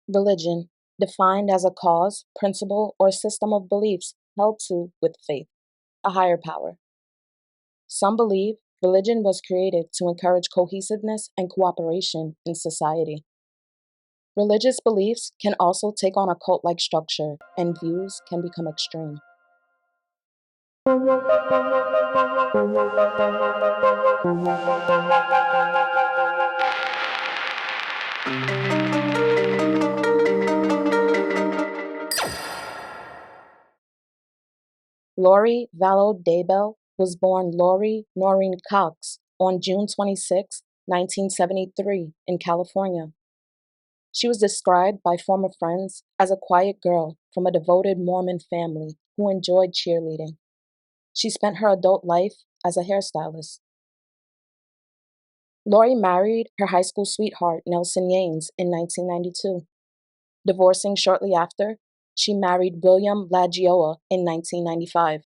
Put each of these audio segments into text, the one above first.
Religion, defined as a cause, principle, or system of beliefs held to with faith, a higher power. Some believe religion was created to encourage cohesiveness and cooperation in society. Religious beliefs can also take on a cult-like structure, and views can become extreme. Lori Vallow Daybell was born Lori Noreen Cox on June 26, 1973, in California. She was described by former friends as a quiet girl from a devoted Mormon family who enjoyed cheerleading. She spent her adult life as a hairstylist. Lori married her high school sweetheart, Nelson Yanes, in 1992. Divorcing shortly after, she married William Lagiola in 1995.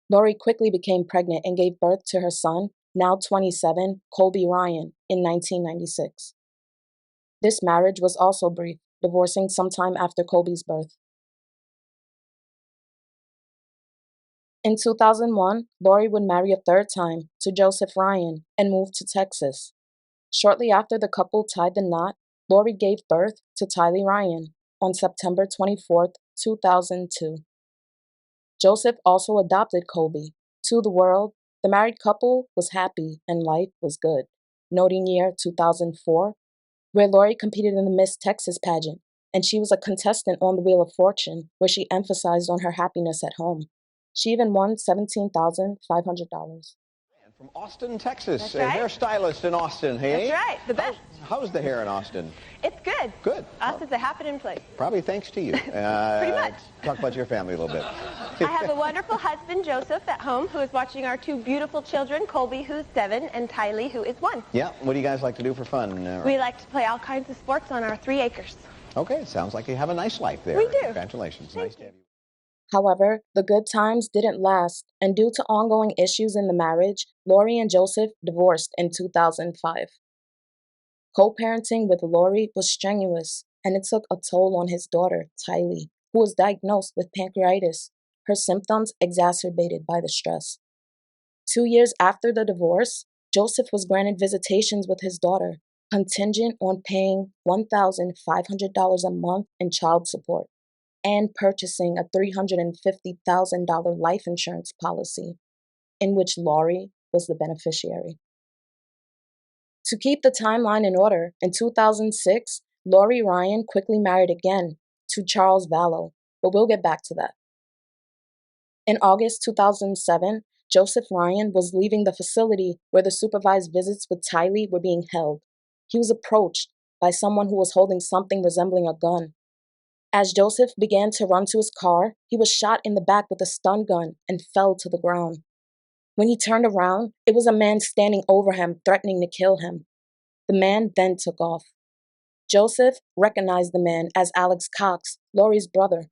Lori quickly became pregnant and gave birth to her son, now 27, Colby Ryan, in 1996. This marriage was also brief, divorcing sometime after Colby's birth. In 2001, Lori would marry a third time to Joseph Ryan and move to Texas. Shortly after the couple tied the knot, Lori gave birth to Tylee Ryan on September 24, 2002. Joseph also adopted Colby. To the world, the married couple was happy and life was good, noting year 2004, where Lori competed in the Miss Texas pageant, and she was a contestant on the Wheel of Fortune, where she emphasized on her happiness at home. She even won $17,500. From Austin, Texas, That's a right. hairstylist in Austin, hey? That's right, the best. How's the hair in Austin? It's good. Good. Us, it's a happening place. Probably thanks to you. Pretty much. Talk about your family a little bit. I have a wonderful husband, Joseph, at home, who is watching our two beautiful children, Colby, who's 7, and Tylee, who is 1. Yeah, what do you guys like to do for fun? We like to play all kinds of sports on our 3 acres. Okay, sounds like you have a nice life there. We do. Congratulations. Nice to have you. However, the good times didn't last, and due to ongoing issues in the marriage, Lori and Joseph divorced in 2005. Co-parenting with Lori was strenuous, and it took a toll on his daughter, Tylee, who was diagnosed with pancreatitis, her symptoms exacerbated by the stress. 2 years after the divorce, Joseph was granted visitations with his daughter, contingent on paying $1,500 a month in child support and purchasing a $350,000 life insurance policy, in which Lori was the beneficiary. To keep the timeline in order, in 2006, Lori Ryan quickly married again to Charles Vallow, but we'll get back to that. In August 2007, Joseph Ryan was leaving the facility where the supervised visits with Tylee were being held. He was approached by someone who was holding something resembling a gun. As Joseph began to run to his car, he was shot in the back with a stun gun and fell to the ground. When he turned around, it was a man standing over him, threatening to kill him. The man then took off. Joseph recognized the man as Alex Cox, Lori's brother.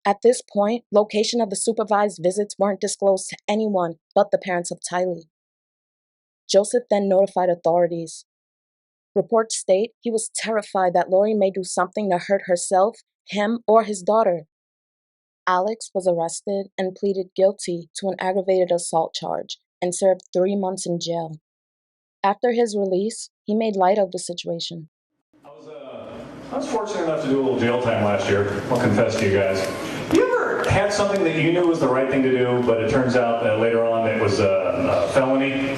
At this point, location of the supervised visits weren't disclosed to anyone but the parents of Tylee. Joseph then notified authorities. Reports state he was terrified that Lori may do something to hurt herself, him, or his daughter. Alex was arrested and pleaded guilty to an aggravated assault charge and served 3 months in jail. After his release, he made light of the situation. I was fortunate enough to do a little jail time last year. I'll confess to you guys. You ever had something that you knew was the right thing to do, but it turns out that later on it was a felony?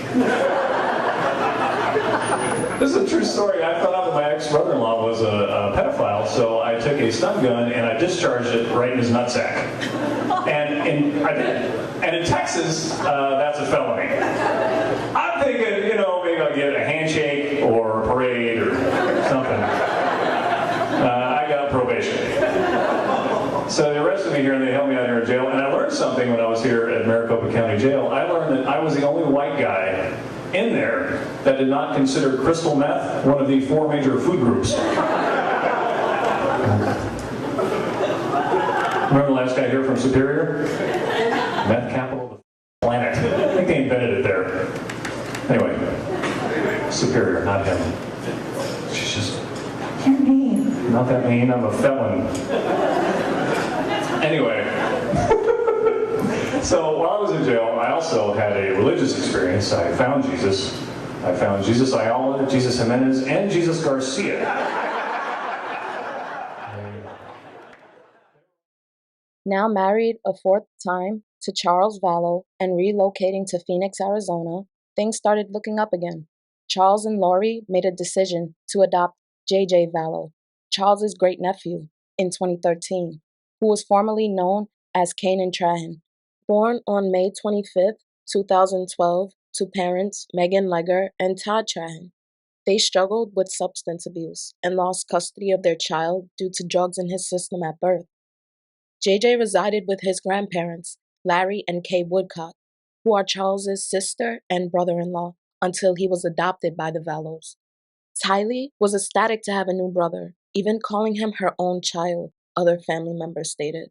This is a true story. I found out that my ex-brother-in-law was a pedophile, so I took a stun gun and I discharged it right in his nutsack. And I did. And in Texas, that's a felony. I'm thinking, maybe I'll get a handshake or a parade or something. I got probation. So they arrested me here and they held me out here in jail. And I learned something when I was here at Maricopa County Jail. I learned that I was the only white guy in there that did not consider crystal meth one of the 4 major food groups. Remember the last guy here from Superior? Meth capital of the planet. I think they invented it there. Anyway, Superior, not him. She's just... Your name? not that mean. I'm a felon. Anyway, so while I was in jail, I also had a religious experience. I found Jesus. I found Jesus Ayala, Jesus Jimenez, and Jesus Garcia. Now married a fourth time to Charles Vallow and relocating to Phoenix, Arizona, things started looking up again. Charles and Lori made a decision to adopt J.J. Vallow, Charles's great-nephew, in 2013, who was formerly known as Canaan Trahan. Born on May 25, 2012, to parents Megan Legger and Todd Trahan. They struggled with substance abuse and lost custody of their child due to drugs in his system at birth. JJ resided with his grandparents, Larry and Kay Woodcock, who are Charles's sister and brother-in-law, until he was adopted by the Vallows. Tylee was ecstatic to have a new brother, even calling him her own child, other family members stated.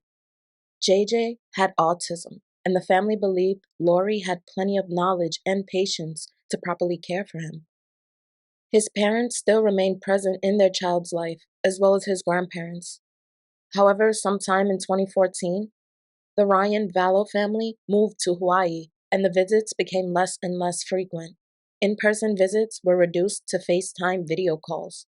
JJ had autism, and the family believed Lori had plenty of knowledge and patience to properly care for him. His parents still remained present in their child's life, as well as his grandparents. However, sometime in 2014, the Ryan Vallow family moved to Hawaii, and the visits became less and less frequent. In-person visits were reduced to FaceTime video calls.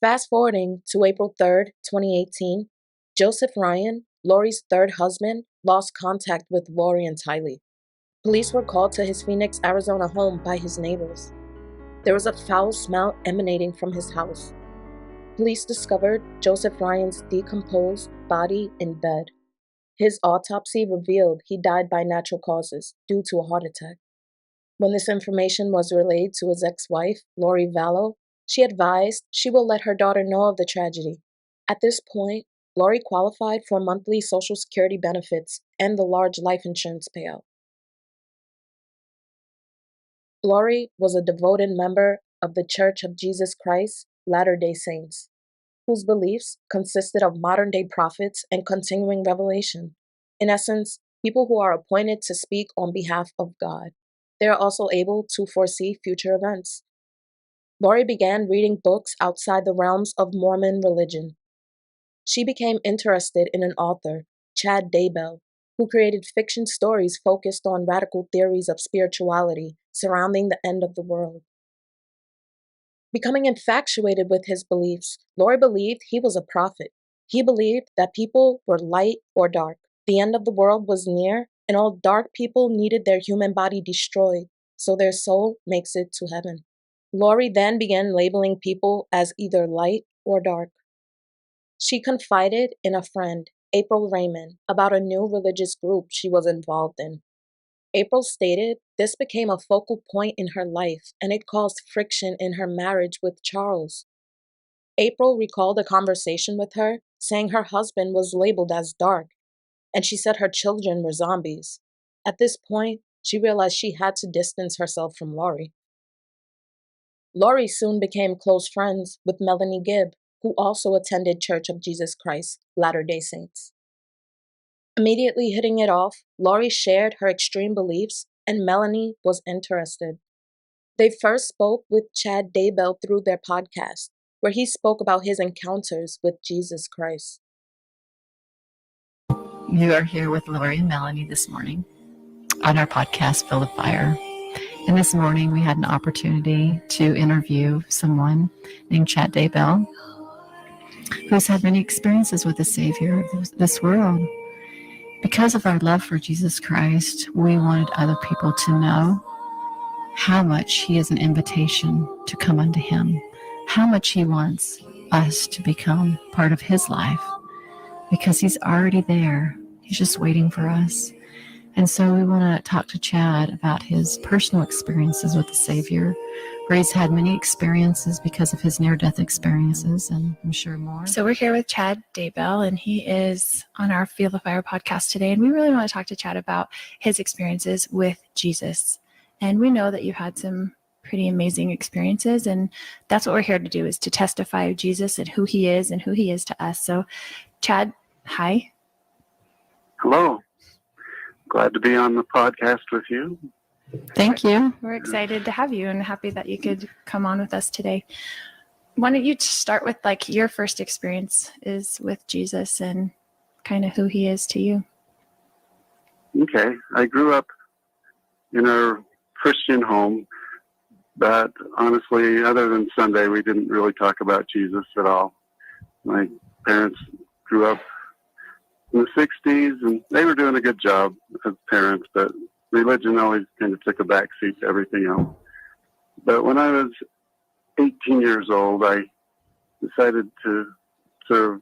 Fast forwarding to April 3, 2018, Joseph Ryan, Lori's third husband, lost contact with Lori and Tylee. Police were called to his Phoenix, Arizona home by his neighbors. There was a foul smell emanating from his house. Police discovered Joseph Ryan's decomposed body in bed. His autopsy revealed he died by natural causes due to a heart attack. When this information was relayed to his ex-wife, Lori Vallow, she advised she will let her daughter know of the tragedy. At this point, Lori qualified for monthly Social Security benefits and the large life insurance payout. Lori was a devoted member of the Church of Jesus Christ, Latter-day Saints, whose beliefs consisted of modern-day prophets and continuing revelation. In essence, people who are appointed to speak on behalf of God. They are also able to foresee future events. Lori began reading books outside the realms of Mormon religion. She became interested in an author, Chad Daybell, who created fiction stories focused on radical theories of spirituality surrounding the end of the world. Becoming infatuated with his beliefs, Lori believed he was a prophet. He believed that people were light or dark. The end of the world was near, and all dark people needed their human body destroyed, so their soul makes it to heaven. Lori then began labeling people as either light or dark. She confided in a friend, April Raymond, about a new religious group she was involved in. April stated this became a focal point in her life, and it caused friction in her marriage with Charles. April recalled a conversation with her, saying her husband was labeled as dark, and she said her children were zombies. At this point, she realized she had to distance herself from Lori. Lori soon became close friends with Melanie Gibb, who also attended Church of Jesus Christ, Latter-day Saints. Immediately hitting it off, Lori shared her extreme beliefs, and Melanie was interested. They first spoke with Chad Daybell through their podcast, where he spoke about his encounters with Jesus Christ. You are here with Lori and Melanie this morning on our podcast, Full of Fire. And this morning we had an opportunity to interview someone named Chad Daybell, who's had many experiences with the Savior of this world. Because of our love for Jesus Christ, we wanted other people to know how much He is an invitation to come unto Him, how much He wants us to become part of His life, because He's already there. He's just waiting for us. And so we want to talk to Chad about his personal experiences with the Savior, where he's had many experiences because of his near-death experiences, and I'm sure more. So we're here with Chad Daybell, and he is on our Feel the Fire podcast today. And we really want to talk to Chad about his experiences with Jesus. And we know that you've had some pretty amazing experiences, and that's what we're here to do, is to testify of Jesus and who He is and who He is to us. So Chad, hi. Hello. Glad to be on the podcast with you. Thank you. We're excited to have you and happy that you could come on with us today. why don't you start with like your first experience is with Jesus and kind of who he is to you? Okay. I grew up in a Christian home, but honestly, other than Sunday, we didn't really talk about Jesus at all. My parents grew up in the 60s, and they were doing a good job as parents, but religion always kind of took a backseat to everything else. But when I was 18 years old, I decided to serve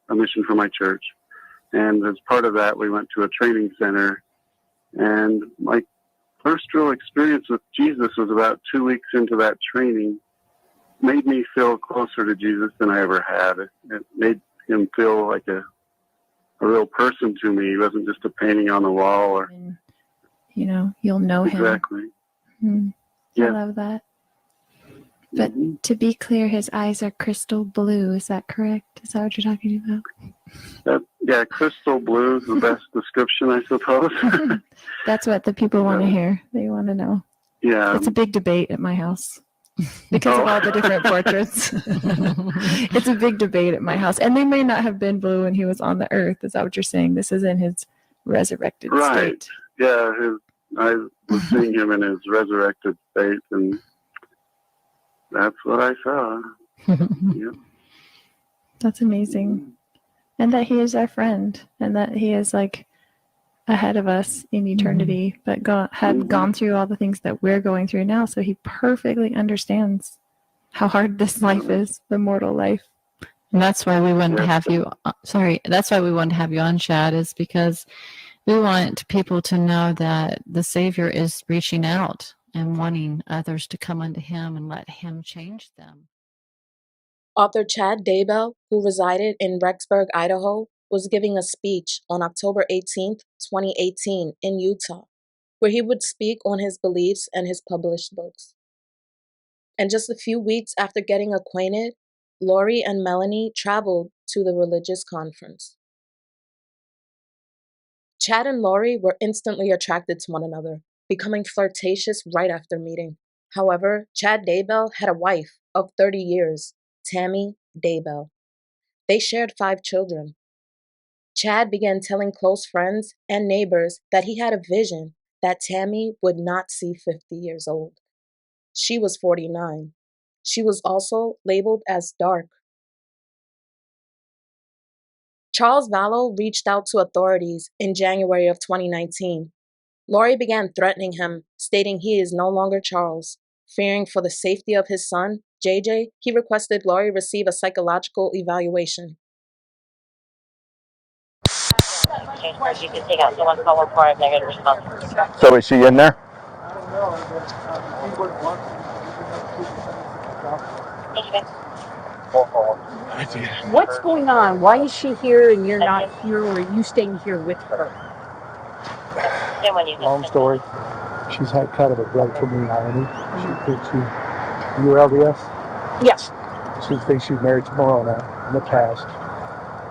a mission for my church. And as part of that, we went to a training center. And my first real experience with Jesus was about 2 weeks into that training. Made me feel closer to Jesus than I ever had. It made him feel like a real person to me. He wasn't just a painting on the wall. Or And, you know, you'll know him. exactly. I Yeah. love that. But to be clear, his eyes are crystal blue. Is that correct? Is that what you're talking about? Yeah, crystal blue is the best description, I suppose. That's what the people want to hear. They want to know. Yeah. It's a big debate at my house because of all the different portraits. It's a big debate at my house. And they may not have been blue when he was on the earth. Is that what you're saying? This is in his resurrected state. Yeah, I was seeing him in his resurrected state, and that's what I saw. Yeah. That's amazing. And that he is our friend, and that he is like ahead of us in eternity, but had gone through all the things that we're going through now. So he perfectly understands how hard this life is, the mortal life. And that's why we wanted to have you. That's why we wanted to have you on, Chad, is because we want people to know that the Savior is reaching out and wanting others to come unto him and let him change them. Author Chad Daybell, who resided in Rexburg, Idaho, was giving a speech on October 18, 2018 in Utah, where he would speak on his beliefs and his published books. And just a few weeks after getting acquainted, Lori and Melanie traveled to the religious conference. Chad and Lori were instantly attracted to one another, becoming flirtatious right after meeting. However, Chad Daybell had a wife of 30 years, Tammy Daybell. They shared 5 children. Chad began telling close friends and neighbors that he had a vision that Tammy would not see 50 years old. She was 49. She was also labeled as dark. Charles Vallow reached out to authorities in January of 2019. Lori began threatening him, stating he is no longer Charles. Fearing for the safety of his son, JJ, he requested Lori receive a psychological evaluation. You can take out someone call 1 negative response. So is she in there? What's going on? Why is she here and you're not here, or are you staying here with her? Long story. She's had kind of a breakthrough reality. She thinks you were LDS? Yes. She thinks she's married to Moroni in the past.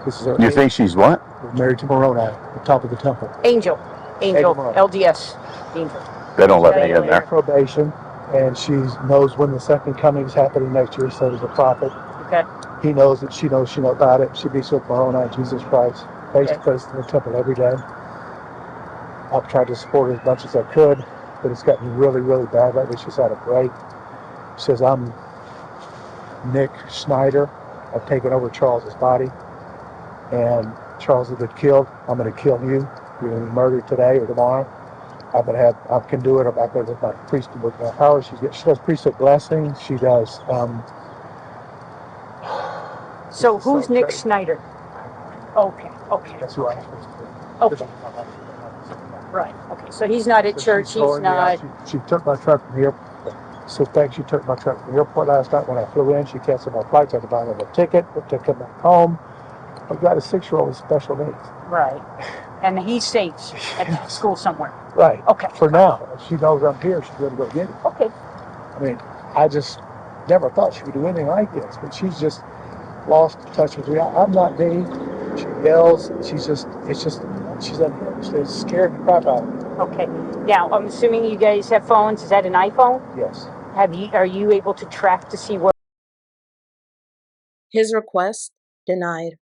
This is her. You think she's what? Married to Moroni, the top of the temple. Angel, Moroni. LDS, Angel. They don't let me in there. Probation, and she knows when the second coming is happening next year, so there's a prophet. Okay. He knows it, she knows about it. She meets with Moroni, Jesus Christ, face to face in the temple every day. I've tried to support her as much as I could, but it's gotten really, really bad lately. She's had a break. She says, I'm Nick Schneider. I've taken over Charles's body, and Charles has been killed. I'm going to kill you. You're going to be murdered today or tomorrow. I can do it. I'm not going to my priesthood with my power. She does priesthood blessings. She does. So who's Nick Schneider? Okay. That's who I am. Okay. Right. Okay. So he's not at church. He's not. She took my truck from here. So thanks. She took my truck from the airport last night when I flew in. She canceled my flights. I had to buy another ticket to come back home. I've got a 6-year-old with special needs. Right. And he's safe at school somewhere. Right. Okay. For now. If she knows I'm here, she's going to go get it. Okay. I mean, I just never thought she would do anything like this, but she's just lost touch with reality. I'm not me. She yells. She's unhinged. She's scared the crap out of me. Okay. Now, I'm assuming you guys have phones. Is that an iPhone? Yes. Are you able to track to see what His request denied.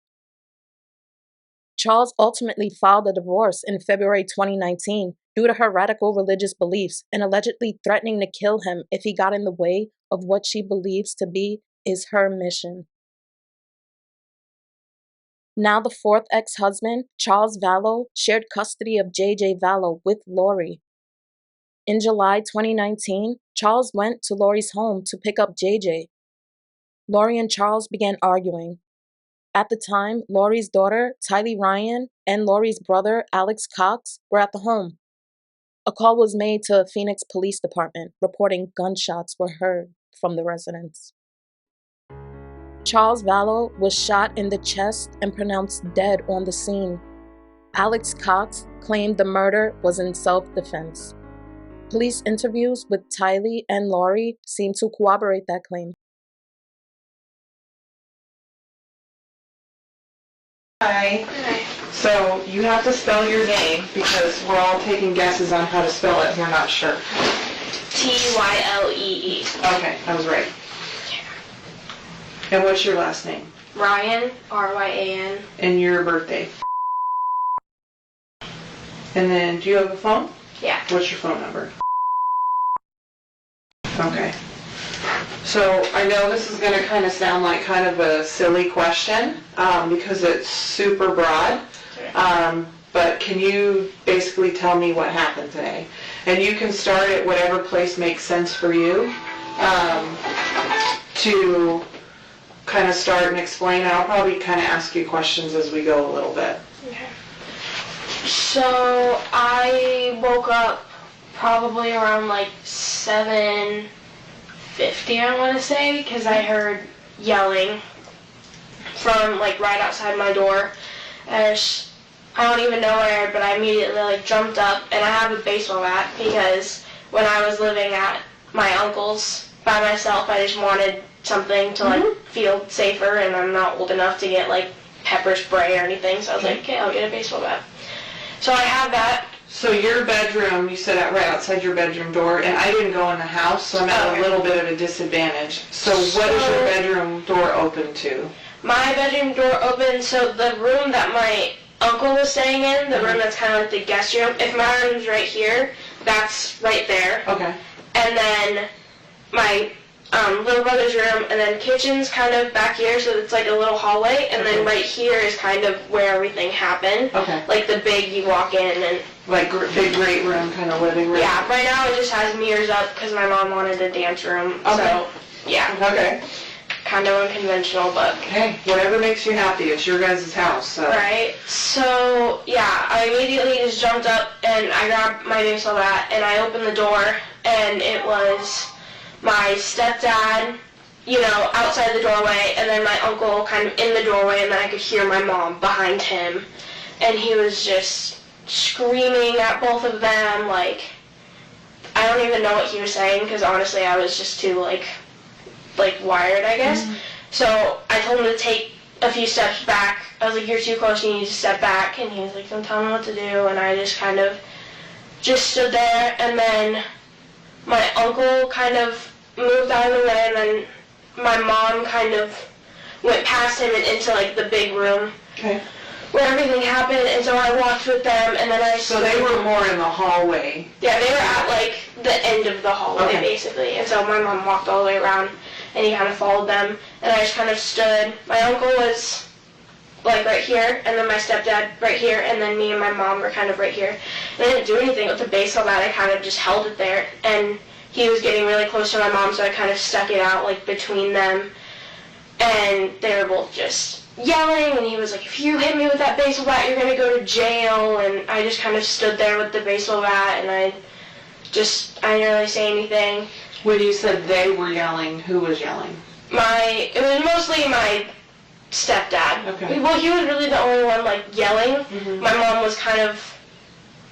Charles ultimately filed a divorce in February 2019 due to her radical religious beliefs and allegedly threatening to kill him if he got in the way of what she believes to be is her mission. Now the fourth ex-husband, Charles Vallow, shared custody of J.J. Vallow with Lori. In July 2019, Charles went to Lori's home to pick up J.J. Lori and Charles began arguing. At the time, Lori's daughter, Tylee Ryan, and Lori's brother, Alex Cox, were at the home. A call was made to Phoenix Police Department, reporting gunshots were heard from the residence. Charles Vallow was shot in the chest and pronounced dead on the scene. Alex Cox claimed the murder was in self-defense. Police interviews with Tylee and Lori seem to corroborate that claim. Hi. So you have to spell your name because we're all taking guesses on how to spell it. We're not sure. Tylee. Okay, I was right. And what's your last name? Ryan, Ryan. And your birthday. And then, do you have a phone? Yeah. What's your phone number? Okay. So I know this is going to kind of sound like kind of a silly question because it's super broad. But can you basically tell me what happened today? And you can start at whatever place makes sense for you to kind of start and explain. I'll probably kind of ask you questions as we go a little bit. Okay. So I woke up probably around like 7:50, I want to say, because I heard yelling from like right outside my door. And I don't even know where, but I immediately like jumped up, and I have a baseball bat because when I was living at my uncle's by myself, I just wanted something to like feel safer, and I'm not old enough to get like pepper spray or anything, so I was like, okay, I'll get a baseball bat. So I have that. So your bedroom, you said right outside your bedroom door, and I didn't go in the house, so I'm at a little bit of a disadvantage. So what is your bedroom door open to? My bedroom door open, so the room that my uncle was staying in, the room that's kind of like the guest room, if my room's right here, that's right there. Okay. And then my little brother's room, and then kitchen's kind of back here, so it's like a little hallway, and then right here is kind of where everything happened. Okay. Like the big, you walk in and... Like big great room, kind of living room? Yeah, right now it just has mirrors up because my mom wanted a dance room, so yeah. Okay. Kind of unconventional, but... Hey, whatever makes you happy, it's your guys' house, so... Right, so yeah, I immediately just jumped up and I grabbed my baseball bat and I opened the door, and it was my stepdad, you know, outside the doorway, and then my uncle kind of in the doorway, and then I could hear my mom behind him, and he was just screaming at both of them, like, I don't even know what he was saying, because honestly I was just too, like wired, I guess. So I told him to take a few steps back. I was like, you're too close, you need to step back, and he was like, don't tell me what to do, and I just kind of just stood there, and then my uncle kind of moved out of the way, and then my mom kind of went past him and into like the big room where everything happened, and so I walked with them, and then I... So they were more in the hallway? Yeah, they were at like the end of the hallway, basically, and so my mom walked all the way around, and he kind of followed them, and I just kind of stood. My uncle was like right here, and then my stepdad right here, and then me and my mom were kind of right here. And I didn't do anything with the baseball bat, I kind of just held it there, and he was getting really close to my mom, so I kind of stuck it out like between them, and they were both just yelling, and he was like, if you hit me with that baseball bat, you're gonna go to jail, and I just kind of stood there with the baseball bat, and I didn't really say anything. When you said they were yelling, who was yelling? It was mostly my stepdad. Okay. Well, he was really the only one like yelling. My mom was kind of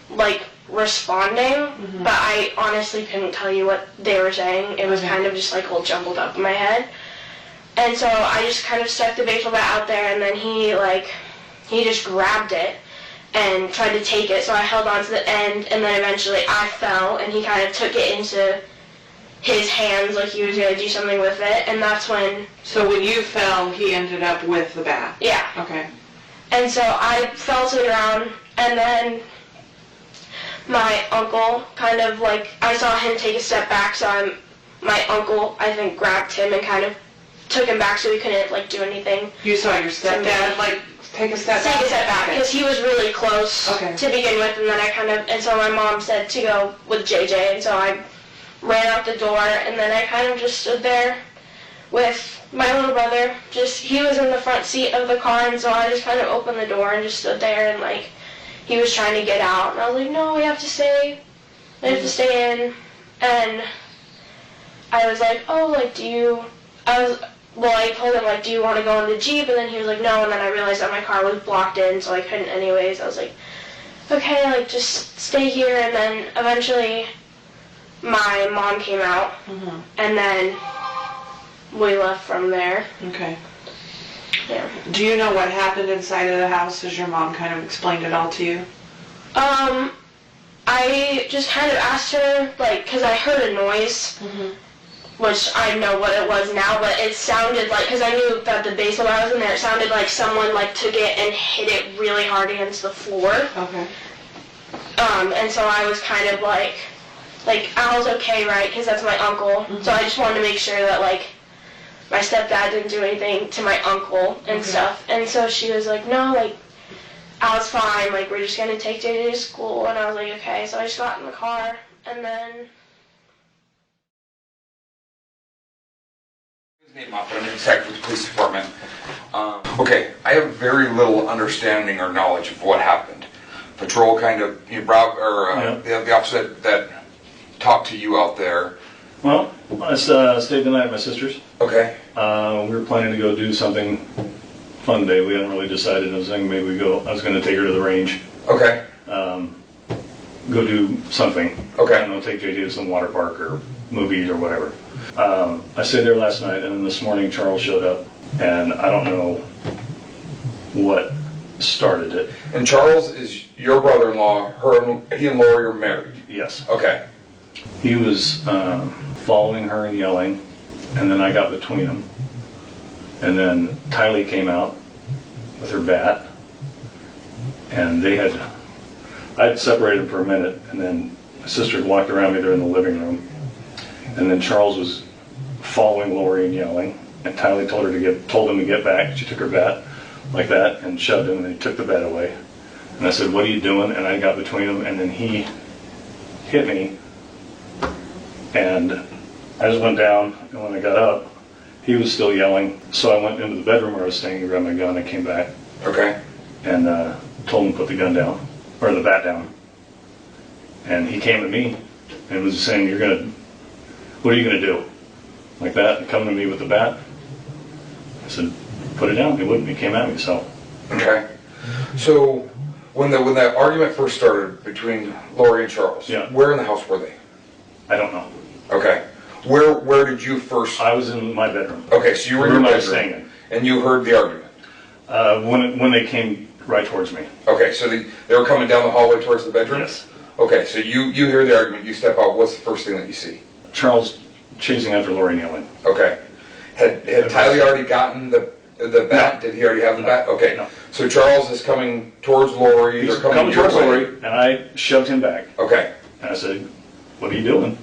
like responding, but I honestly couldn't tell you what they were saying. It was kind of just like all jumbled up in my head. And so I just kind of stuck the baseball bat out there, and then he just grabbed it and tried to take it, so I held on to the end, and then eventually I fell, and he kind of took it into his hands like he was going to do something with it, and that's when... So when you fell, he ended up with the bat? Yeah. Okay. And so I fell to the ground, and then my uncle kind of like, I saw him take a step back, so my uncle, I think, grabbed him and kind of took him back so he couldn't like do anything. You saw your stepdad like take a step back? Take a step back, because he was really close Okay. to begin with, and then and so my mom said to go with JJ, and so I ran out the door, and then I kind of just stood there with my little brother. He was in the front seat of the car, and so I just kind of opened the door and just stood there, and like, he was trying to get out, and I was like, no, we have to stay. We have to stay in. And I was like, oh, like, I told him, like, do you want to go in the Jeep? And then he was like, no, and then I realized that my car was blocked in, so I couldn't anyways. I was like, okay, like, just stay here, and then eventually my mom came out, and then we left from there. Okay. Yeah. Do you know what happened inside of the house? Has your mom kind of explained it all to you? I just kind of asked her, like, because I heard a noise, which I know what it was now, but it sounded like, because I knew that the basement I was in there, it sounded like someone, like, took it and hit it really hard against the floor. Okay. And so I was kind of like Al's okay, right, because that's my uncle, so I just wanted to make sure that, like, my stepdad didn't do anything to my uncle and stuff. And so she was like, no, like, Al's fine, like, we're just going to take JJ to school. And I was like, okay. So I just got in the car, and then... Name up, but I'm in tech with the police department. Okay, I have very little understanding or knowledge of what happened. Patrol kind of, the officer that talked to you out there. Well, I stayed the night at my sister's. Okay. We were planning to go do something fun day. We hadn't really decided. I was thinking maybe I was going to take her to the range. Okay. Go do something. Okay. I don't know, take JJ to some water park or movies or whatever. I stayed there last night, and then this morning Charles showed up, and I don't know what started it. And Charles is your brother-in-law. He and Lori are married. Yes. Okay. He was following her and yelling, and then I got between them. And then Tylee came out with her bat, and I'd separated them for a minute, and then my sister had walked around me there in the living room, and then Charles was following Lori and yelling, and Tylee told him to get back. She took her bat like that and shoved him, and he took the bat away. And I said, what are you doing? And I got between them, and then he hit me, and I just went down, and when I got up, he was still yelling. So I went into the bedroom where I was staying and grabbed my gun. I came back. Okay. And told him to put the gun down, or the bat down. And he came at me and was saying, what are you going to do? Like that, and coming to me with the bat. I said, put it down. He wouldn't. He came at me, so. Okay. So when that argument first started between Lori and Charles, where in the house were they? I don't know. Okay. Where did you first? I was in my bedroom. Okay, so you were in your bedroom, and you heard the argument. When they came right towards me. Okay, so they were coming down the hallway towards the bedroom? Yes. Okay, so you hear the argument, you step out, what's the first thing that you see? Charles chasing after Lori and yelling. Okay. Had Tylee already gotten the bat? No. Did he already have the bat? Okay. No. So Charles is coming towards Lori. He's coming towards Lori, and I shoved him back. Okay. And I said, what are you doing?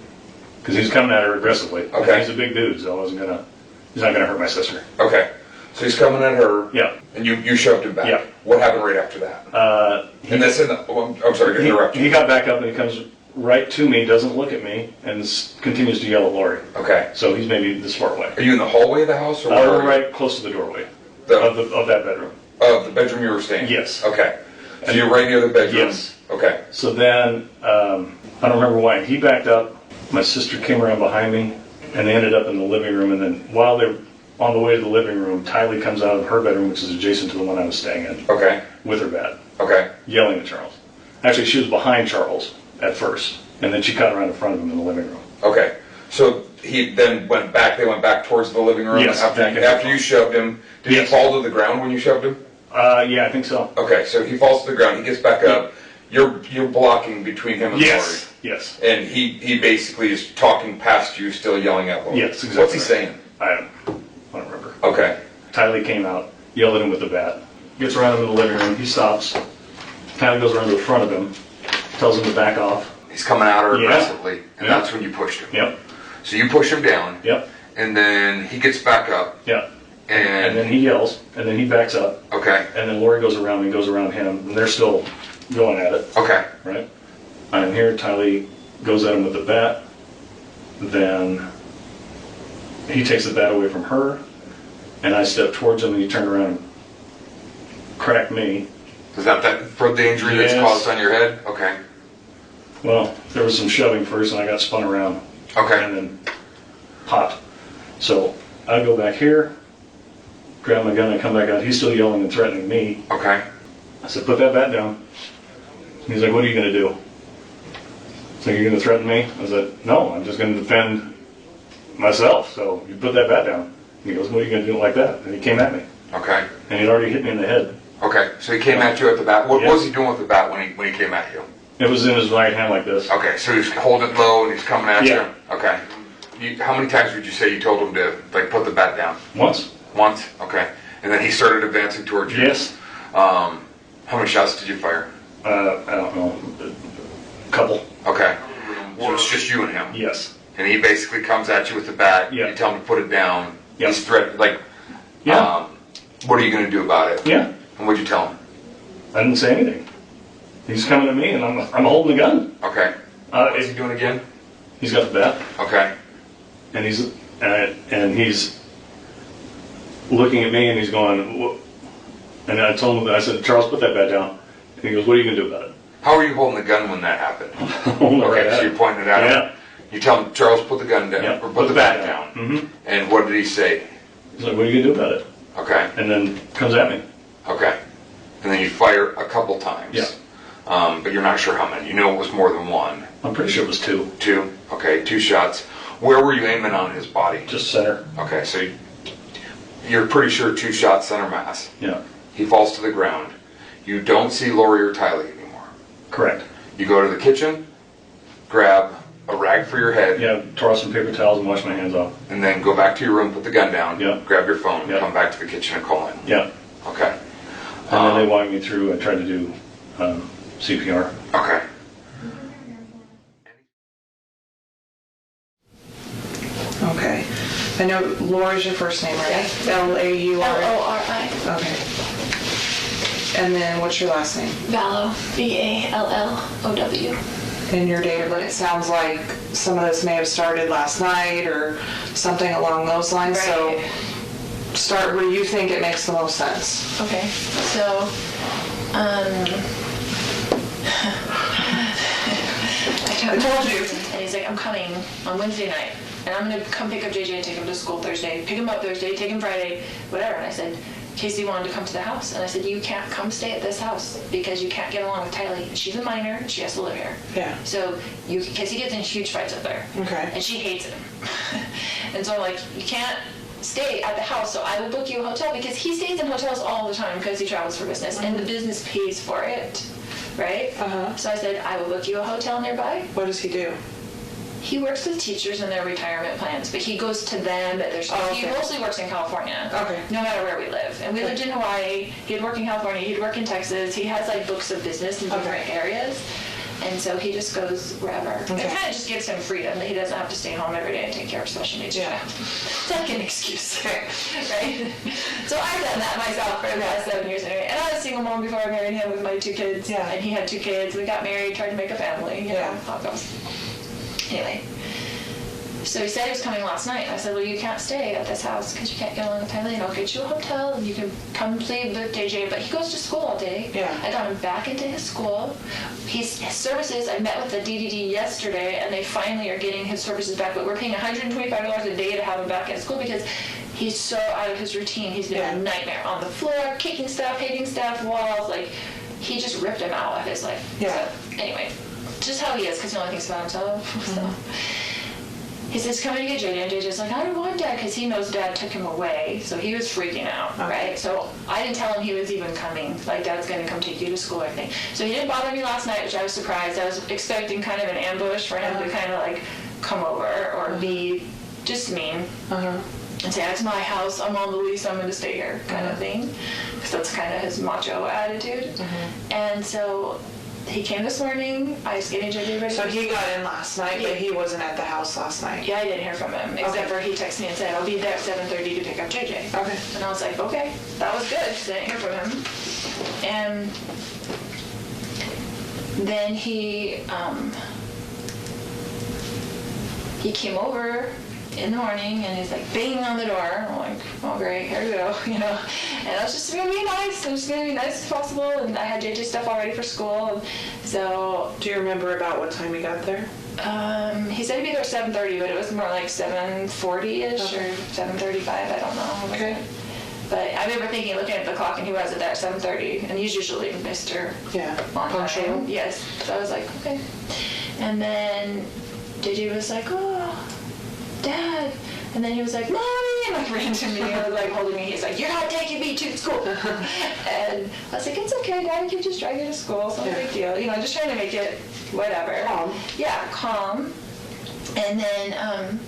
Because he's coming at her aggressively. Okay. He's a big dude, so he's not gonna hurt my sister. Okay. So he's coming at her. Yeah. And you shoved him back. Yeah. What happened right after that? And that's in the. I'm sorry to interrupt you. He got back up and he comes right to me, doesn't look at me, and continues to yell at Lori. Okay. So he's maybe this far away. Are you in the hallway of the house, or we're right close to the doorway of that bedroom. Of the bedroom you were staying? Yes. Okay. So you're right near the bedroom? Yes. Okay. So then, I don't remember why, he backed up, my sister came around behind me, and they ended up in the living room, and then while they're on the way to the living room, Tylee comes out of her bedroom, which is adjacent to the one I was staying in. Okay. With her bat. Okay. Yelling at Charles. Actually, she was behind Charles at first, and then she cut around in front of him in the living room. Okay. So he then went back, they went back towards the living room? Yes. After you shoved him, did he fall to the ground when you shoved him? Yeah, I think so. Okay, so he falls to the ground, he gets back up, You're blocking between him and Lori. Yes. And he basically is talking past you, still yelling at Lori. Yes, exactly. What's he saying? I don't remember. Okay. Tylee came out, yelled at him with the bat. Gets around him in the living room. He stops. Kind of goes around to the front of him. Tells him to back off. He's coming at her aggressively, and that's when you pushed him. Yep. So you push him down. Yep. And then he gets back up. Yep. And then he yells, and then he backs up. Okay. And then Lori goes around and goes around him, and they're still going at it. Okay. Right? I'm here, Tylee goes at him with the bat. Then he takes the bat away from her, and I step towards him, and he turned around and cracked me. Is that for the injury that's caused on your head? Okay. Well, there was some shoving first, and I got spun around. Okay. And then popped. So I go back here, grab my gun, and come back out. He's still yelling and threatening me. Okay. I said, put that bat down. He's like, what are you going to do? So you're going to threaten me? I said, no, I'm just going to defend myself. So you put that bat down. And he goes, what are you going to do like that? And he came at me. Okay. And he'd already hit me in the head. Okay, so he came at you at the bat. What was he doing with the bat when he came at you? It was in his right hand like this. Okay, so he's holding it low and he's coming at Yeah. you? Okay. How many times would you say you told him to put the bat down? Once. Once? Okay. And then he started advancing towards you? Yes. How many shots did you fire? I don't know. A couple. Okay. So it's just you and him? Yes. And he basically comes at you with the bat. Yeah. You tell him to put it down. Yeah. He's threatening, what are you going to do about it? Yeah. And what'd you tell him? I didn't say anything. He's coming at me, and I'm holding the gun. Okay. What's he doing again? He's got the bat. Okay. And he's looking at me, and he's going, "What?" And I told him, I said, Charles, put that bat down. And he goes, what are you going to do about it? How are you holding the gun when that happened? Okay, so you're pointing it at him? Yeah. You tell him, Charles, put the gun down, Yeah, or put the bat down. Mm-hmm. And what did he say? He's like, what are you going to do about it? Okay. And then comes at me. Okay. And then you fire a couple times. Yeah. But you're not sure how many. You know it was more than one. I'm pretty sure it was two. Two? Okay, 2 shots. Where were you aiming on his body? Just center. Okay, so you're pretty sure 2 shots center mass. Yeah. He falls to the ground. You don't see Lori or Tylee anymore. Correct. You go to the kitchen, grab a rag for your head. Yeah, toss some paper towels and wash my hands off. And then go back to your room, put the gun down, Yeah. grab your phone, Yeah. come back to the kitchen and call in. Yeah. Okay. And then they walked me through. I tried to do CPR. Okay. Okay. I know Laura's your first name, right? L-A-U-R? L-O-R-I. Okay. And then what's your last name? Vallow. V-A-L-L-O-W. And your date of birth. It sounds like some of this may have started last night or something along those lines. Right. So start where you think it makes the most sense. Okay. So, I told you. And he's like, I'm coming on Wednesday night. And I'm going to come pick up JJ and take him to school Thursday. Pick him up Thursday, take him Friday, whatever. And I said, Casey wanted to come to the house. And I said, you can't come stay at this house because you can't get along with Tylee. She's a minor and she has to live here. Yeah. So, because he gets in huge fights up there. Okay. And she hates him. And so I'm like, you can't stay at the house, so I will book you a hotel because he stays in hotels all the time because he travels for business and the business pays for it, right? So I said, I will book you a hotel nearby. What does he do? He works with teachers and their retirement plans, but he goes to them at their school. Oh, okay. He mostly works in California, no matter where we live. And we lived in Hawaii, he'd work in California, he'd work in Texas. He has like books of business in different areas. And so he just goes wherever. It kind of just gives him freedom that he doesn't have to stay home every day and take care of special needs. Yeah. It's like an excuse, right? So I've done that myself for the past 7 years anyway. And I was a single mom before I married him with my 2 kids. Yeah. And he had 2 kids. We got married, tried to make a family. You know how it goes. Anyway. So he said he was coming last night. I said, well, you can't stay at this house because you can't get along with Tylee. And I'll get you a hotel and you can come play with JJ. But he goes to school all day. Yeah. I got him back into his school. His services, I met with the DDD yesterday and they finally are getting his services back. But we're paying $125 a day to have him back at school because he's so out of his routine. He's been a nightmare on the floor, kicking stuff, hitting stuff, walls. Like, he just ripped him out of his life. Yeah. So, anyway, just how he is because he only thinks about himself. So. he says, coming to get JJ, and JJ's like, I don't want Dad, because he knows Dad took him away, so he was freaking out, right? So I didn't tell him he was even coming, like, Dad's going to come take you to school or anything. So he didn't bother me last night, which I was surprised. I was expecting kind of an ambush for him to kind of, like, come over or be just mean and say, it's my house, I'm on the lease, I'm going to stay here, kind of thing, because that's kind of his macho attitude. And so he came this morning. I was getting JJ ready. So he got in last night, but he wasn't at the house last night? Yeah, I didn't hear from him, except for he texted me and said, I'll be there at 7:30 to pick up JJ. Okay. And I was like, okay, that was good, because I didn't hear from him. And then he came over in the morning, and he's like banging on the door. I'm like, oh great, here we go, you know. And I was just gonna be nice. I was just gonna be nice as possible, and I had JJ stuff all ready for school. And so, do you remember about what time he got there? He said he'd be there at 7:30, but it was more like 7:40ish or 7:35. I don't know. Okay. But I remember looking at the clock, and he wasn't there at 7:30, and he's usually Mr. Punctual. Yes. So I was like, okay. And then JJ was like, oh, Dad. And then he was like, Mommy, and like ran to me and was like holding me. He's like, you're not taking me to school. And I was like, it's okay, Daddy can just drive you to school. It's not a big deal. You know, just trying to make it whatever. Calm. Yeah, calm. And then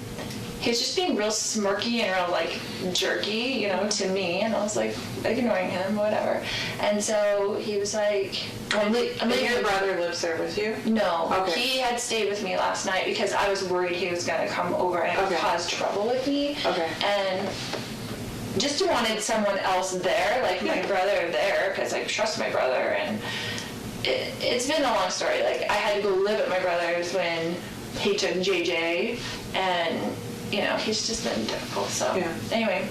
he was just being real smirky and real like jerky, you know, to me. And I was like ignoring him, whatever. And so he was like, your brother lives there with you? No. Okay. He had stayed with me last night because I was worried he was going to come over and cause trouble with me. Okay. And just wanted someone else there, like my brother there, because I trust my brother. And it's been a long story. Like, I had to go live at my brother's when he took JJ, and you know, he's just been difficult. So anyway,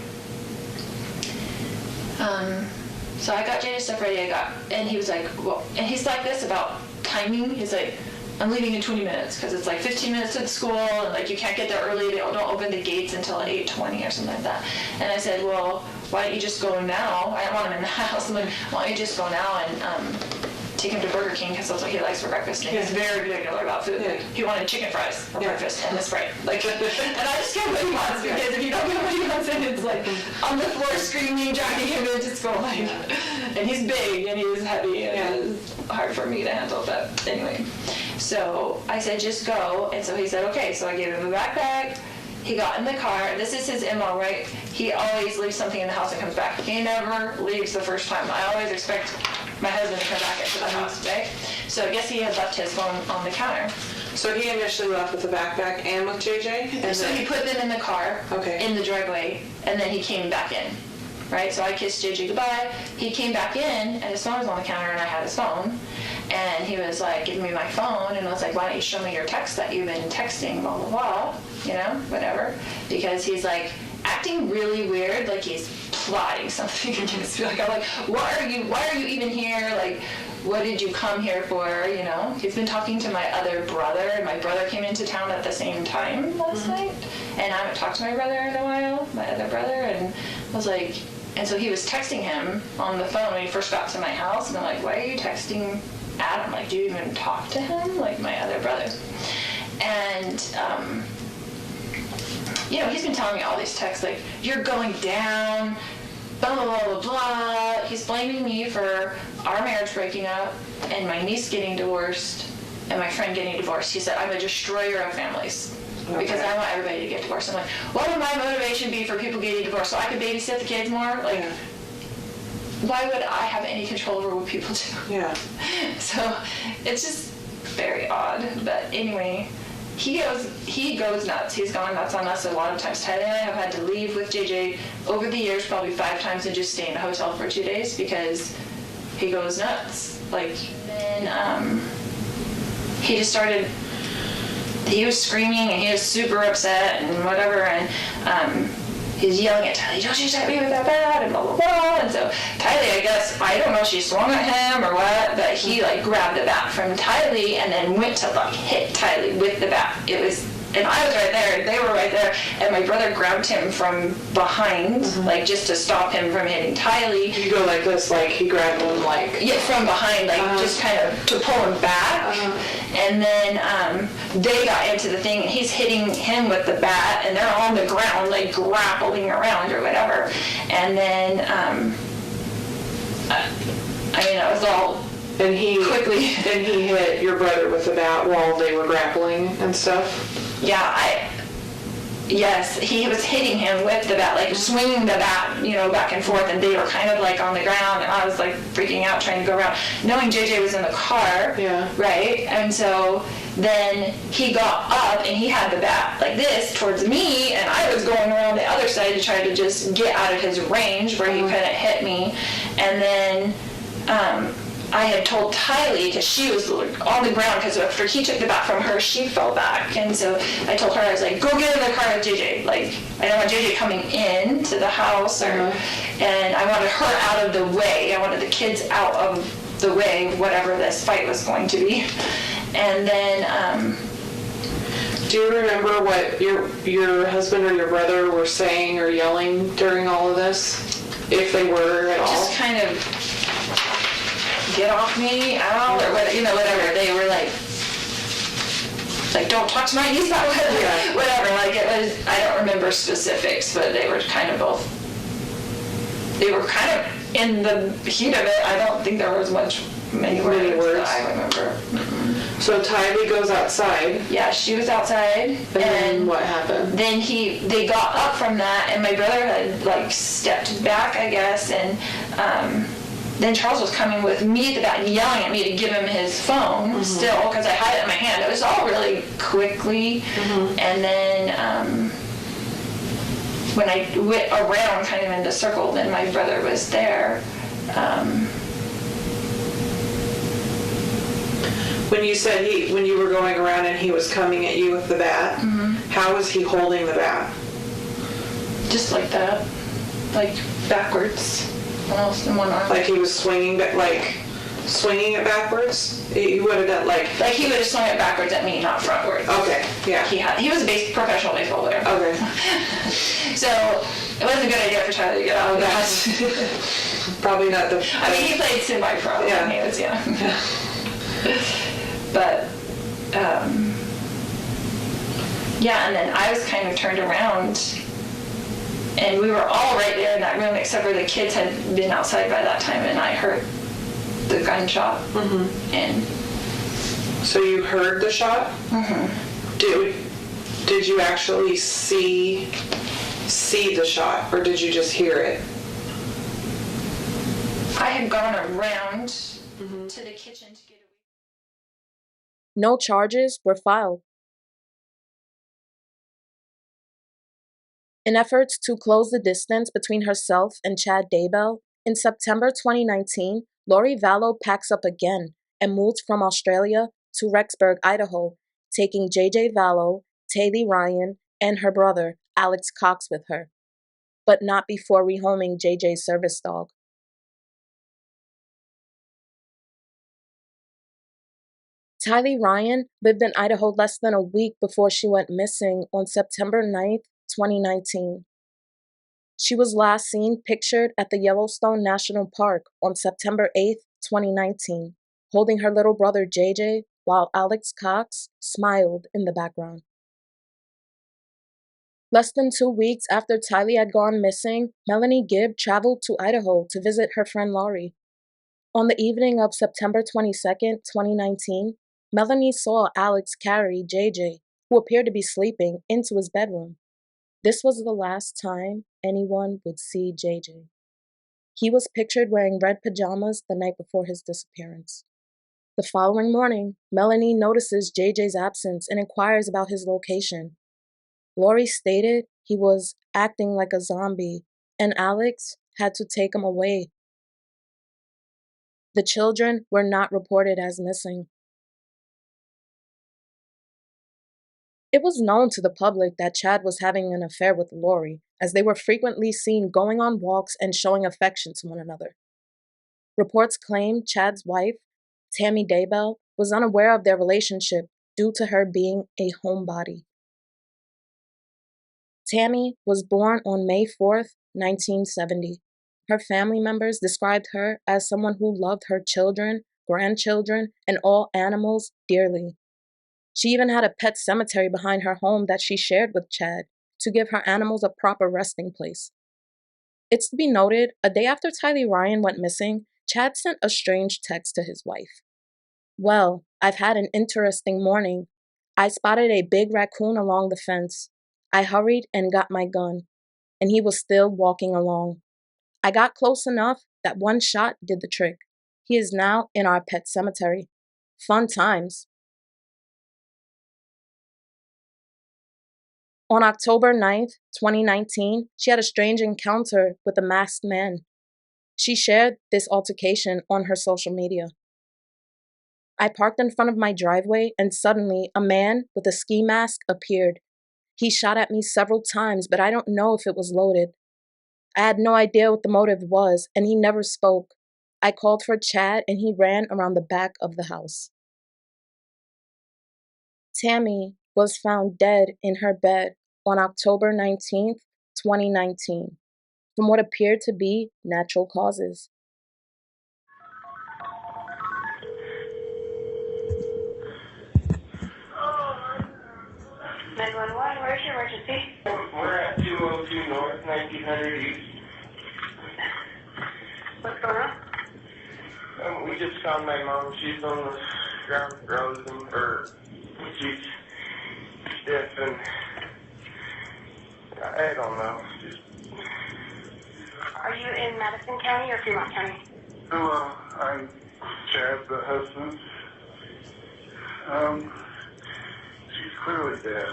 so I got JJ's stuff ready. And he was like, well, and he's like this about timing. He's like, I'm leaving in 20 minutes because it's like 15 minutes to the school, and like you can't get there early. They don't open the gates until 8:20 or something like that. And I said, well, why don't you just go now? I don't want him in the house. I'm like, why don't you just go now and take him to Burger King, because that's what he likes for breakfast. And he's very particular about food. Like, he wanted chicken fries for breakfast and a Sprite. Like, and I just get what he wants, because if you don't get what he wants, then it's like on the floor screaming, dragging him into school. Like, and he's big and he's heavy, and it's hard for me to handle. But anyway, so I said, just go. And so he said, okay. So I gave him a backpack. He got in the car. This is his MO, right? He always leaves something in the house and comes back. He never leaves the first time. I always expect my husband to come back into the house, right? So I guess he had left his phone on the counter. So he initially left with the backpack and with JJ? And so he put them in the car, in the driveway, and then he came back in, right? So I kissed JJ goodbye. He came back in, and his phone was on the counter, and I had his phone. And he was like, give me my phone. And I was like, why don't you show me your text that you've been texting, blah, blah, blah, you know, whatever. Because he's like acting really weird, like he's plotting something against me. Like, I'm like, why are you even here? Like, what did you come here for, you know? He's been talking to my other brother, and my brother came into town at the same time last night. And I haven't talked to my brother in a while, my other brother, and I was like, and so he was texting him on the phone when he first got to my house, and I'm like, why are you texting Adam? Like, do you even talk to him? Like, my other brother. And, you know, he's been telling me all these texts, like, you're going down, blah, blah, blah, blah, blah. He's blaming me for our marriage breaking up, and my niece getting divorced, and my friend getting divorced. He said, I'm a destroyer of families. Because I want everybody to get divorced. I'm like, what would my motivation be for people getting divorced? So I could babysit the kids more? Like, why would I have any control over what people do? Yeah. So it's just very odd. But anyway, he goes nuts. He's gone nuts on us a lot of times. Tylee and I have had to leave with JJ over the years, probably 5 times, and just stay in a hotel for 2 days because he goes nuts. Like, then he just started. He was screaming and he was super upset and whatever, and he's yelling at Tylee, don't you touch me with that bat, and blah, blah, blah. And so Tylee, I guess, I don't know if she swung at him or what, but he like grabbed the bat from Tylee and then went to like hit Tylee with the bat. It was and I was right there, and they were right there, and my brother grabbed him from behind, like just to stop him from hitting Tylee. You go like this, like he grabbed him, like yeah, from behind, like just kind of to pull him back, and then they got into the thing, and he's hitting him with the bat, and they're on the ground, like grappling around or whatever, and then I mean, it was all. And he quickly. And he hit your brother with the bat while they were grappling and stuff? Yeah, yes, he was hitting him with the bat, like swinging the bat, back and forth, and they were kind of like on the ground, and I was like freaking out trying to go around, knowing JJ was in the car, right? And so then he got up and he had the bat like this towards me, and I was going around the other side to try to just get out of his range where he couldn't hit me. And then I had told Tylee, because she was on the ground, because after he took the bat from her, she fell back. And so I told her, I was like, go get in the car with JJ. Like, I don't want JJ coming in to the house, and I wanted her out of the way. I wanted the kids out of the way of whatever this fight was going to be. And then, do you remember what your husband or your brother were saying or yelling during all of this? If they were at all? Just kind of, get off me, out, or whatever. They were like don't talk to my niece about whatever. Like, it was, I don't remember specifics, but they were kind of in the heat of it. I don't think there was many words that I remember. So Tylee goes outside. Yeah, she was outside. And then what happened? Then they got up from that, and my brother had stepped back, I guess, and then Charles was coming with me at the back and yelling at me to give him his phone still, because I had it in my hand. It was all really quickly. And then when I went around kind of in the circle, then my brother was there. When you said when you were going around and he was coming at you with the bat, how was he holding the bat? Just like that, like backwards. Almost in one arm. Like he was swinging it backwards? He would have done like he would have swung it backwards at me, not frontwards. Okay, yeah. He was a professional baseball player. Okay. So it wasn't a good idea for Tylee to get out of that. Probably not the. I mean, he played semi-pro. Yeah. He was But and then I was kind of turned around. And we were all right there in that room, except for the kids had been outside by that time, and I heard the gunshot. And so you heard the shot? Did you actually see the shot, or did you just hear it? I had gone around to the kitchen to get away. No charges were filed. In efforts to close the distance between herself and Chad Daybell, in September 2019, Lori Vallow packs up again and moves from Australia to Rexburg, Idaho, taking JJ Vallow, Tylee Ryan, and her brother, Alex Cox, with her, but not before rehoming JJ's service dog. Tylee Ryan lived in Idaho less than a week before she went missing on September 9th, 2019. She was last seen pictured at the Yellowstone National Park on September 8th, 2019, holding her little brother JJ while Alex Cox smiled in the background. Less than 2 weeks after Tylee had gone missing, Melanie Gibb traveled to Idaho to visit her friend Lori. On the evening of September 22nd, 2019, Melanie saw Alex carry JJ, who appeared to be sleeping, into his bedroom. This was the last time anyone would see JJ. He was pictured wearing red pajamas the night before his disappearance. The following morning, Melanie notices JJ's absence and inquires about his location. Lori stated he was acting like a zombie, and Alex had to take him away. The children were not reported as missing. It was known to the public that Chad was having an affair with Lori, as they were frequently seen going on walks and showing affection to one another. Reports claimed Chad's wife, Tammy Daybell, was unaware of their relationship due to her being a homebody. Tammy was born on May 4th, 1970. Her family members described her as someone who loved her children, grandchildren, and all animals dearly. She even had a pet cemetery behind her home that she shared with Chad to give her animals a proper resting place. It's to be noted, a day after Tylee Ryan went missing, Chad sent a strange text to his wife. "Well, I've had an interesting morning. I spotted a big raccoon along the fence. I hurried and got my gun, and he was still walking along. I got close enough that one shot did the trick. He is now in our pet cemetery. Fun times." On October 9th, 2019, she had a strange encounter with a masked man. She shared this altercation on her social media. "I parked in front of my driveway and suddenly a man with a ski mask appeared. He shot at me several times, but I don't know if it was loaded. I had no idea what the motive was, and he never spoke. I called for Chad, and he ran around the back of the house." Tammy was found dead in her bed on October 19th, 2019, from what appeared to be natural causes. 911, where's your emergency? We're at 202 North, 1900 East. What's going on? We just found my mom. She's on the ground frozen, she's stiff, and I don't know. Are you in Madison County or Fremont County? I'm Chad, the husband. She's clearly dead.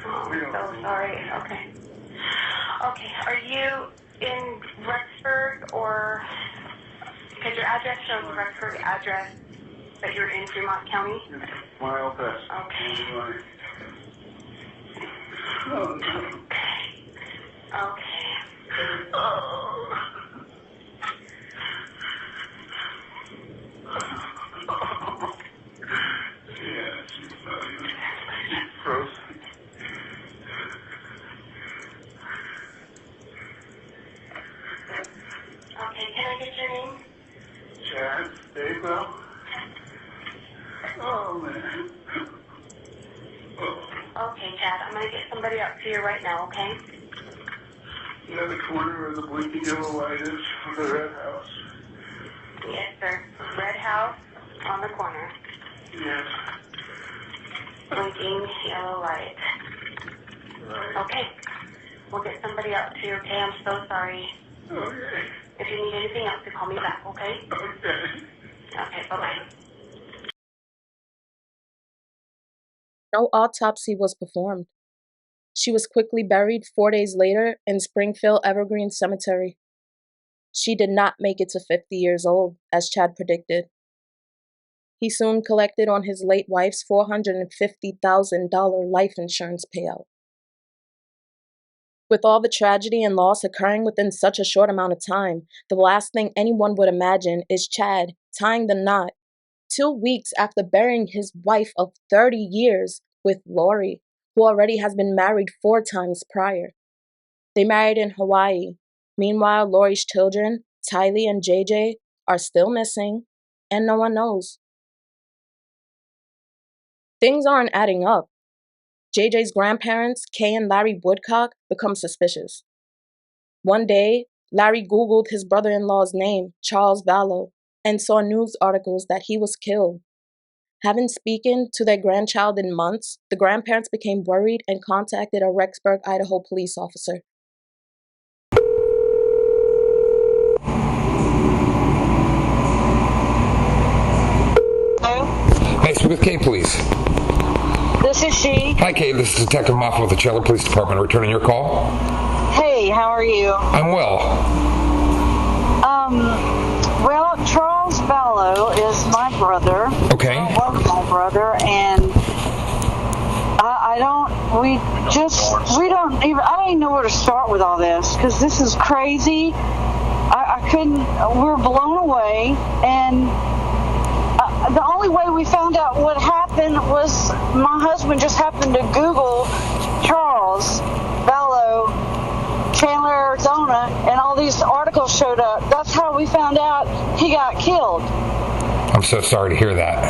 I'm so sorry. Okay. Okay, are you in Rexburg or... Because your address shows the Rexburg address, but you're in Fremont County? Mile past. Okay. Okay. Okay, can I get your name? Chad Daybell. Oh, man. Okay, Chad, I'm going to get somebody up to you right now, okay? Yeah, the corner where the blinking yellow light is, the red house. Yes, sir. Red house on the corner. Yes. Blinking yellow light. Right. Okay. We'll get somebody up to you, okay? I'm so sorry. Okay. If you need anything else, you call me back, okay? Okay. Okay, bye-bye. No autopsy was performed. She was quickly buried 4 days later in Springfield Evergreen Cemetery. She did not make it to 50 years old, as Chad predicted. He soon collected on his late wife's $450,000 life insurance payout. With all the tragedy and loss occurring within such a short amount of time, the last thing anyone would imagine is Chad tying the knot 2 weeks after burying his wife of 30 years with Lori, who already has been married 4 times prior. They married in Hawaii. Meanwhile, Lori's children, Tylee and JJ, are still missing, and no one knows. Things aren't adding up. JJ's grandparents, Kay and Larry Woodcock, become suspicious. One day, Larry Googled his brother-in-law's name, Charles Vallow, and saw news articles that he was killed. Haven't spoken to their grandchild in months, the grandparents became worried and contacted a Rexburg, Idaho police officer. Hello? May I speak with Kay, please? This is she. Hi, Kay. This is Detective Moffat with the Chandler Police Department. Returning your call. Hey, how are you? I'm well. Well, Charles Vallow is my brother. Okay. Was my brother, and I don't even know where to start with all this, because this is crazy. We're blown away, and the only way we found out what happened was my husband just happened to Google Charles, Charles Vallow, Chandler, Arizona, and all these articles showed up. That's how we found out he got killed. I'm so sorry to hear that.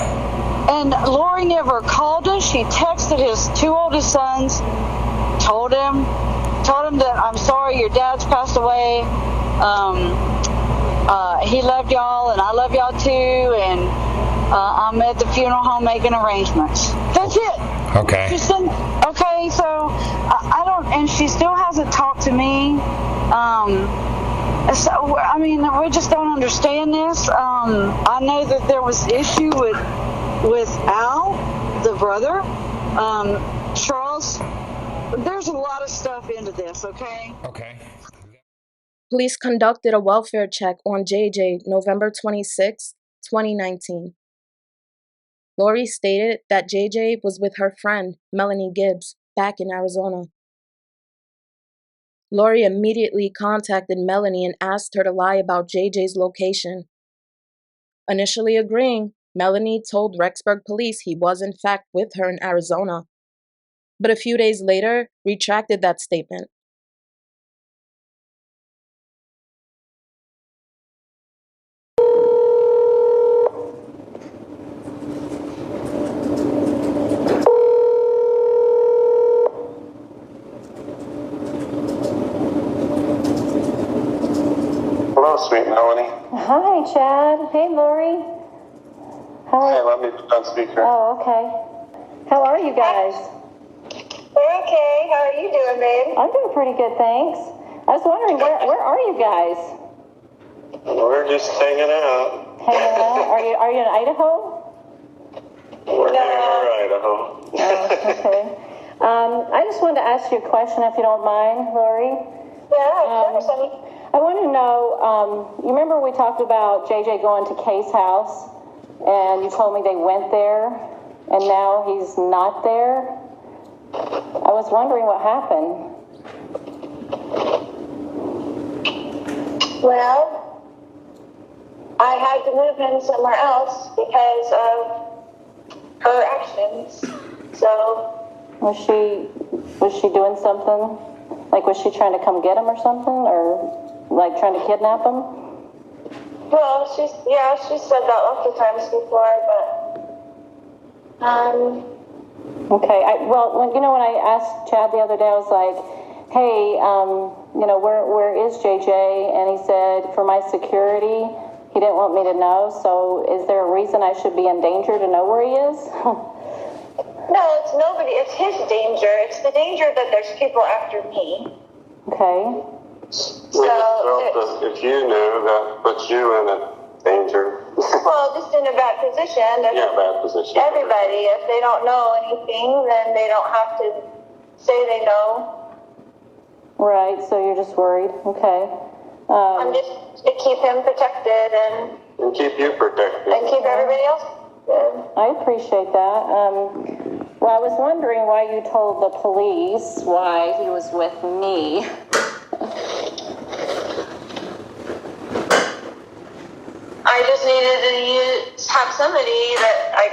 And Lori never called us. She texted his 2 oldest sons, told him that I'm sorry your dad's passed away. He loved y'all and I love y'all too, and I'm at the funeral home making arrangements. That's it. Okay. So I don't, and she still hasn't talked to me. So, I mean, we just don't understand this. I know that there was issue with Al, the brother, Charles. There's a lot of stuff into this, okay? Okay. Police conducted a welfare check on JJ November 26, 2019. Lori stated that JJ was with her friend, Melanie Gibbs, back in Arizona. Lori immediately contacted Melanie and asked her to lie about JJ's location. Initially agreeing, Melanie told Rexburg police he was in fact with her in Arizona, but a few days later retracted that statement. Hello, sweet Melanie. Hi, Chad. Hey, Lori. Hey, let me put on speaker. Oh, okay. How are you guys? We're okay. How are you doing, babe? I'm doing pretty good, thanks. I was wondering, where are you guys? We're just hanging out. Hanging out? Are you in Idaho? We're near Idaho. Oh, okay. I just wanted to ask you a question, if you don't mind, Lori. Yeah, of course, honey. I want to know, you remember we talked about JJ going to Kay's house, and you told me they went there, and now he's not there? I was wondering what happened. Well, I had to move him somewhere else because of her actions. So. Was she doing something? Like, was she trying to come get him or something? Or, like, trying to kidnap him? Well, she said that lots of times before, but, Okay, when I asked Chad the other day, I was like, hey, where is JJ? And he said, for my security, he didn't want me to know, so is there a reason I should be in danger to know where he is? No, it's nobody. It's his danger. It's the danger that there's people after me. Okay. So, if you knew, that puts you in a danger. Well, just in a bad position. Yeah, bad position. Everybody, if they don't know anything, then they don't have to say they know. Right, so you're just worried. Okay. I'm just to keep him protected and keep you protected. And keep everybody else good. I appreciate that. Well, I was wondering why you told the police why he was with me. I just needed to have somebody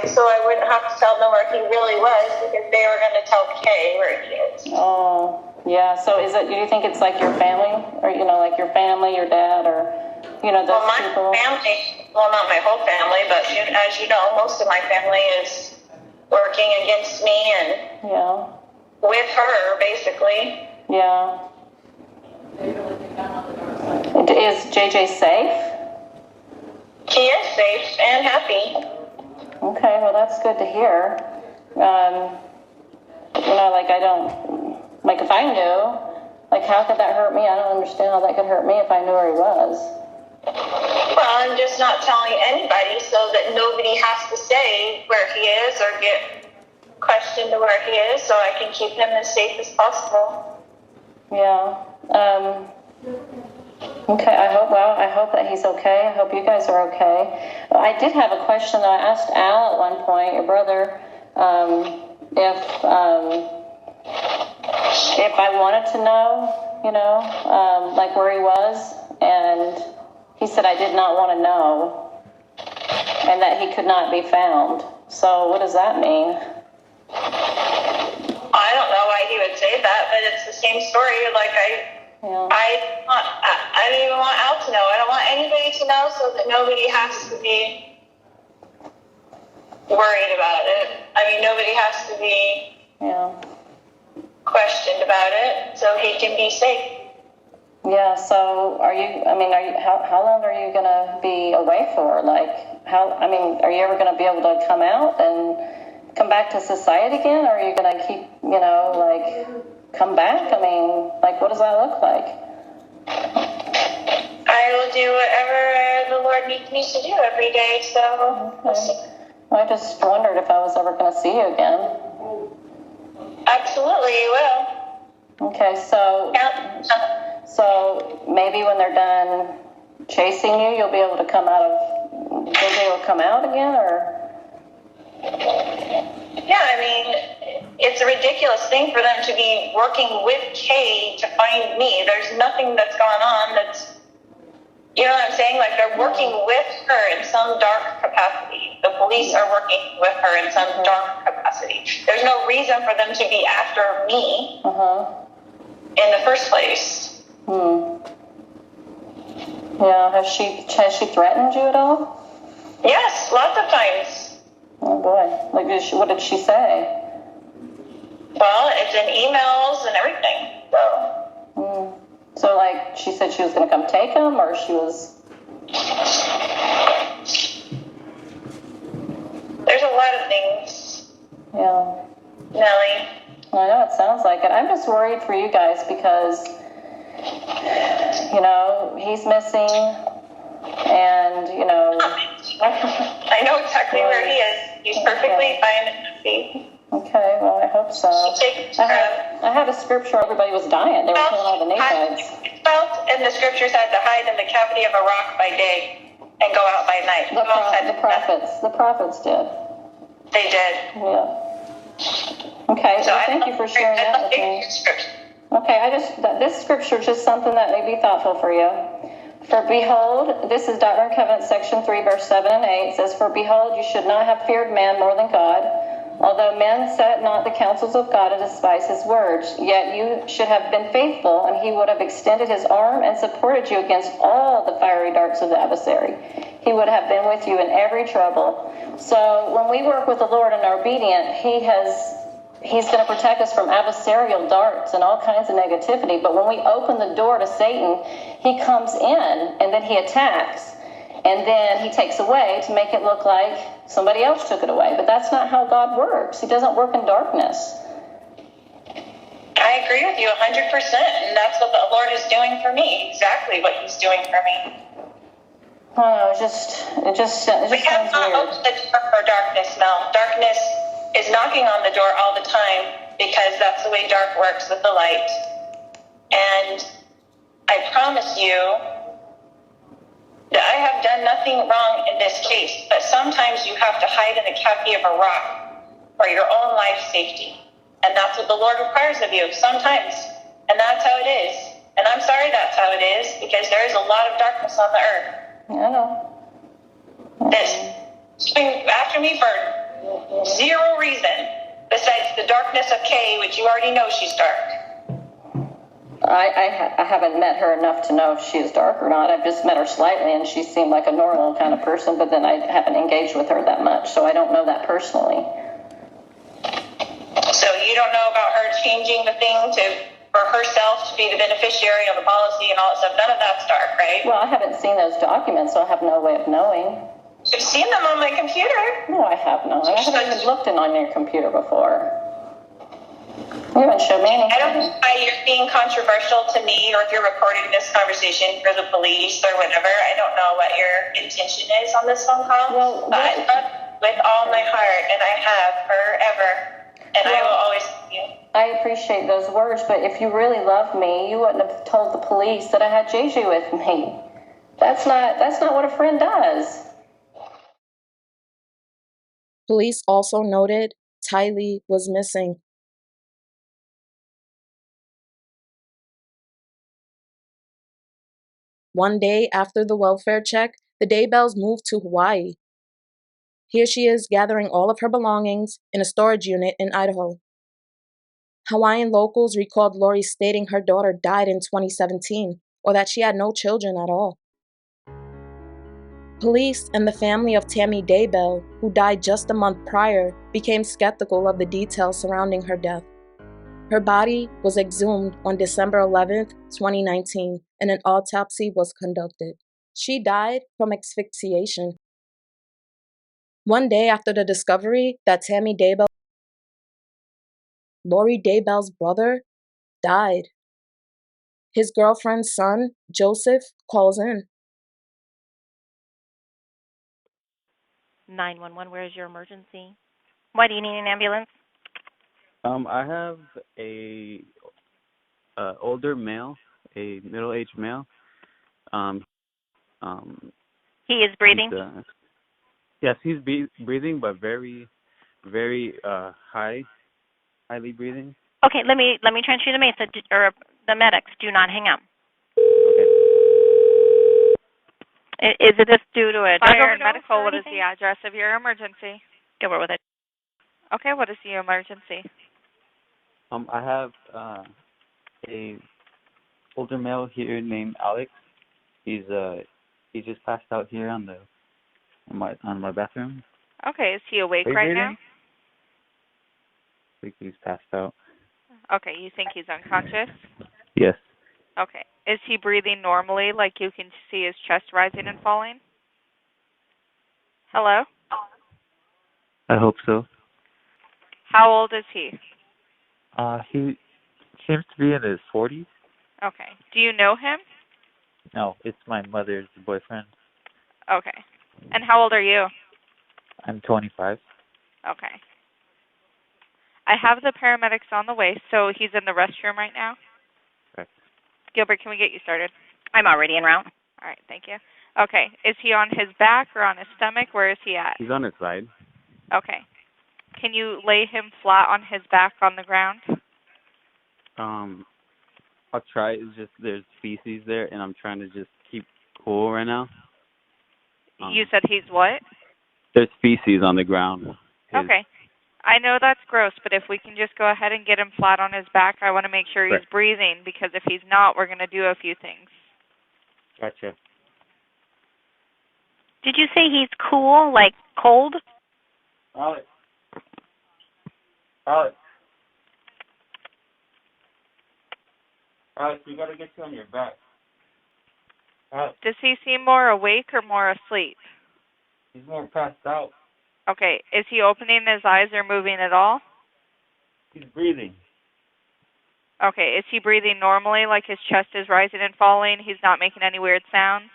so I wouldn't have to tell them where he really was, because they were going to tell Kay where he is. Oh, yeah. So do you think it's like your family, or, like your family, your dad, or, those people? Family, well, not my whole family, but as you know, most of my family is working against me and with her, basically. Yeah. Is JJ safe? He is safe and happy. Okay, well, that's good to hear. If I knew, how could that hurt me? I don't understand how that could hurt me if I knew where he was. Well, I'm just not telling anybody so that nobody has to say where he is or get questioned to where he is, so I can keep him as safe as possible. Yeah. Okay, I hope that he's okay. I hope you guys are okay. I did have a question that I asked Al at one point, your brother, if I wanted to know, where he was, and he said I did not want to know, and that he could not be found. So what does that mean? I don't know why he would would say that, but it's the same story. Like I don't even want Al to know. I don't want anybody to know, so that nobody has to be worried about it. I mean, nobody has to be questioned about it, so he can be safe. Yeah, so how long are you going to be away for? Like, are you ever going to be able to come out and come back to society again? Or are you going to keep, come back? I mean, what does that look like? I will do whatever the Lord needs me to do every day, so we'll see. Well, I just wondered if I was ever going to see you again. Absolutely, you will. Okay, so maybe when they're done chasing you, you'll be able to come out of, JJ will come out again, or? Yeah, I mean, it's a ridiculous thing for them to be working with Kay to find me. There's nothing that's gone on that's, you know what I'm saying? Like, they're working with her in some dark capacity. The police are working with her in some dark capacity. There's no reason for them to be after me in the first place. Yeah, has she threatened you at all? Yes, lots of times. Oh boy, what did she say? Well, it's in emails and everything, so. So, she said she was going to come take him, or she was... There's a lot of things. Yeah. Nellie. Well, I know it sounds like it. I'm just worried for you guys because, he's missing, and, I know exactly where he is. He's perfectly fine and happy. Okay, well, I hope so. I had a scripture, everybody was dying. They were killing all the Nephites. And the scripture said to hide in the cavity of a rock by day and go out by night. The prophets did. They did. Yeah. Okay, so thank you for sharing that with me. Okay, this scripture is just something that may be thoughtful for you. For behold, this is Doctrine and Covenants, section 3, verse 7 and 8. It says, for behold, you should not have feared man more than God. Although men set not the counsels of God and despise his words, yet you should have been faithful, and he would have extended his arm and supported you against all the fiery darts of the adversary. He would have been with you in every trouble. So when we work with the Lord and are obedient, He's going to protect us from adversarial darts and all kinds of negativity. But when we open the door to Satan, he comes in and then he attacks. And then he takes away to make it look like somebody else took it away. But that's not how God works. He doesn't work in darkness. I agree with you 100%. And that's what the Lord is doing for me. Exactly what he's doing for me. Oh, it just sounds weird. Open the door for darkness, Mel. Darkness is knocking on the door all the time because that's the way dark works with the light. And I promise you that I have done nothing wrong in this case, but sometimes you have to hide in the cavity of a rock for your own life safety. And that's what the Lord requires of you sometimes. And that's how it is. And I'm sorry that's how it is, because there is a lot of darkness on the earth. I know. It's been after me for zero reason besides the darkness of Kay, which you already know she's dark. I haven't met her enough to know if she's dark or not. I've just met her slightly, and she seemed like a normal kind of person, but then I haven't engaged with her that much, so I don't know that personally. So you don't know about her changing the thing for herself to be the beneficiary of the policy and all that stuff? None of that's dark, right? Well, I haven't seen those documents, so I have no way of knowing. You've seen them on my computer. No, I have not. I haven't even looked on your computer before. You haven't showed me anything. I don't know why you're being controversial to me, or if you're recording this conversation for the police or whatever. I don't know what your intention is on this phone call. Well, but I love with all my heart, and I have forever, and I will always love you. I appreciate those words, but if you really loved me, you wouldn't have told the police that I had JJ with me. That's not what a friend does. Police also noted Tylee was missing. One day after the welfare check, the Daybells moved to Hawaii. Here she is gathering all of her belongings in a storage unit in Idaho. Hawaiian locals recalled Lori stating her daughter died in 2017, or that she had no children at all. Police and the family of Tammy Daybell, who died just a month prior, became skeptical of the details surrounding her death. Her body was exhumed on December 11, 2019, and an autopsy was conducted. She died from asphyxiation. One day after the discovery that Tammy Daybell, Lori Daybell's brother, died, his girlfriend's son, Joseph, calls in. 911, where is your emergency? Why do you need an ambulance? I have a older male, a middle-aged male. He is breathing? Yes, he's breathing, but very, very highly breathing. Okay, let me transfer you the medics. Do not hang up. Is it this due to a Fire and overdose medical, or what is anything? the address of your emergency? Go over with it. Okay, what is the emergency? I have a older male here named Alex. He just passed out here on my bathroom. Okay, is he awake Are you right breathing? now? I think he's passed out. Okay, you think he's unconscious? Yes. Okay. Is he breathing normally, like you can see his chest rising and falling? Hello? I hope so. How old is he? He seems to be in his 40s. Okay. Do you know him? No, it's my mother's boyfriend. Okay. And how old are you? I'm 25. Okay. I have the paramedics on the way, so he's in the restroom right now. Correct. Gilbert, can we get you started? I'm already en route. All right, thank you. Okay, is he on his back or on his stomach? Where is he at? He's on his side. Okay. Can you lay him flat on his back on the ground? I'll try. It's just there's feces there, and I'm trying to just keep cool right now. You said he's what? There's feces on the ground. Okay. I know that's gross, but if we can just go ahead and get him flat on his back, I want to make sure he's breathing, because if he's not, we're going to do a few things. Gotcha. Did you say he's cool, like cold? Alex, we gotta get you on your back. Does he seem more awake or more asleep? He's more passed out. Okay. Is he opening his eyes or moving at all? He's breathing. Okay. Is he breathing normally, like his chest is rising and falling? He's not making any weird sounds?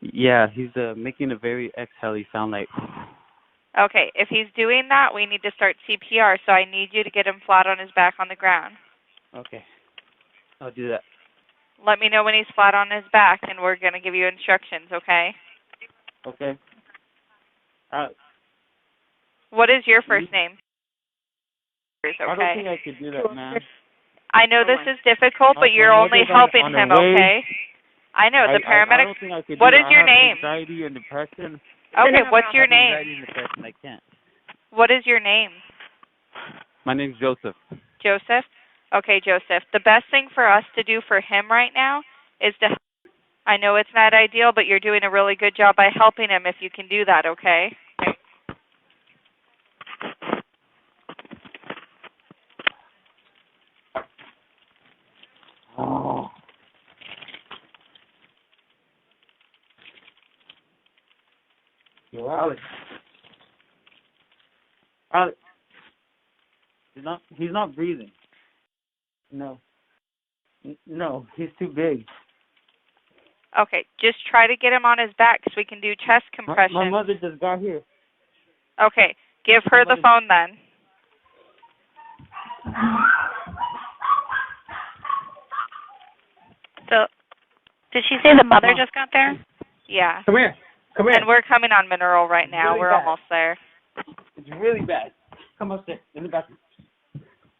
Yeah, he's making a very exhale sound, like. Okay. If he's doing that, we need to start CPR, so I need you to get him flat on his back on the ground. Okay. I'll do that. Let me know when he's flat on his back, and we're going to give you instructions, okay? Okay. What is your first name? Okay. I don't think I could do that, man. I know this is difficult, but you're only helping him, okay? I know, the paramedics. I don't think I could what do is that. your I have name? Anxiety and depression. Okay, what's your name? Anxiety and depression, I can't. What is your name? My name's Joseph. Joseph? Okay, Joseph. The best thing for us to do for him right now is to, I know it's not ideal, but you're doing a really good job by helping him if you can do that, okay? Oh. Yo, Alex. Alex. He's not breathing. No. No, he's too big. Okay, just try to get him on his back so we can do chest compression. My mother just got here. Okay, give her the phone then. So, did she say the mother just got there? Yeah. Come here. Come here. And we're coming on Mineral right now. Really we're bad. almost there. It's really bad. Come upstairs in the bathroom.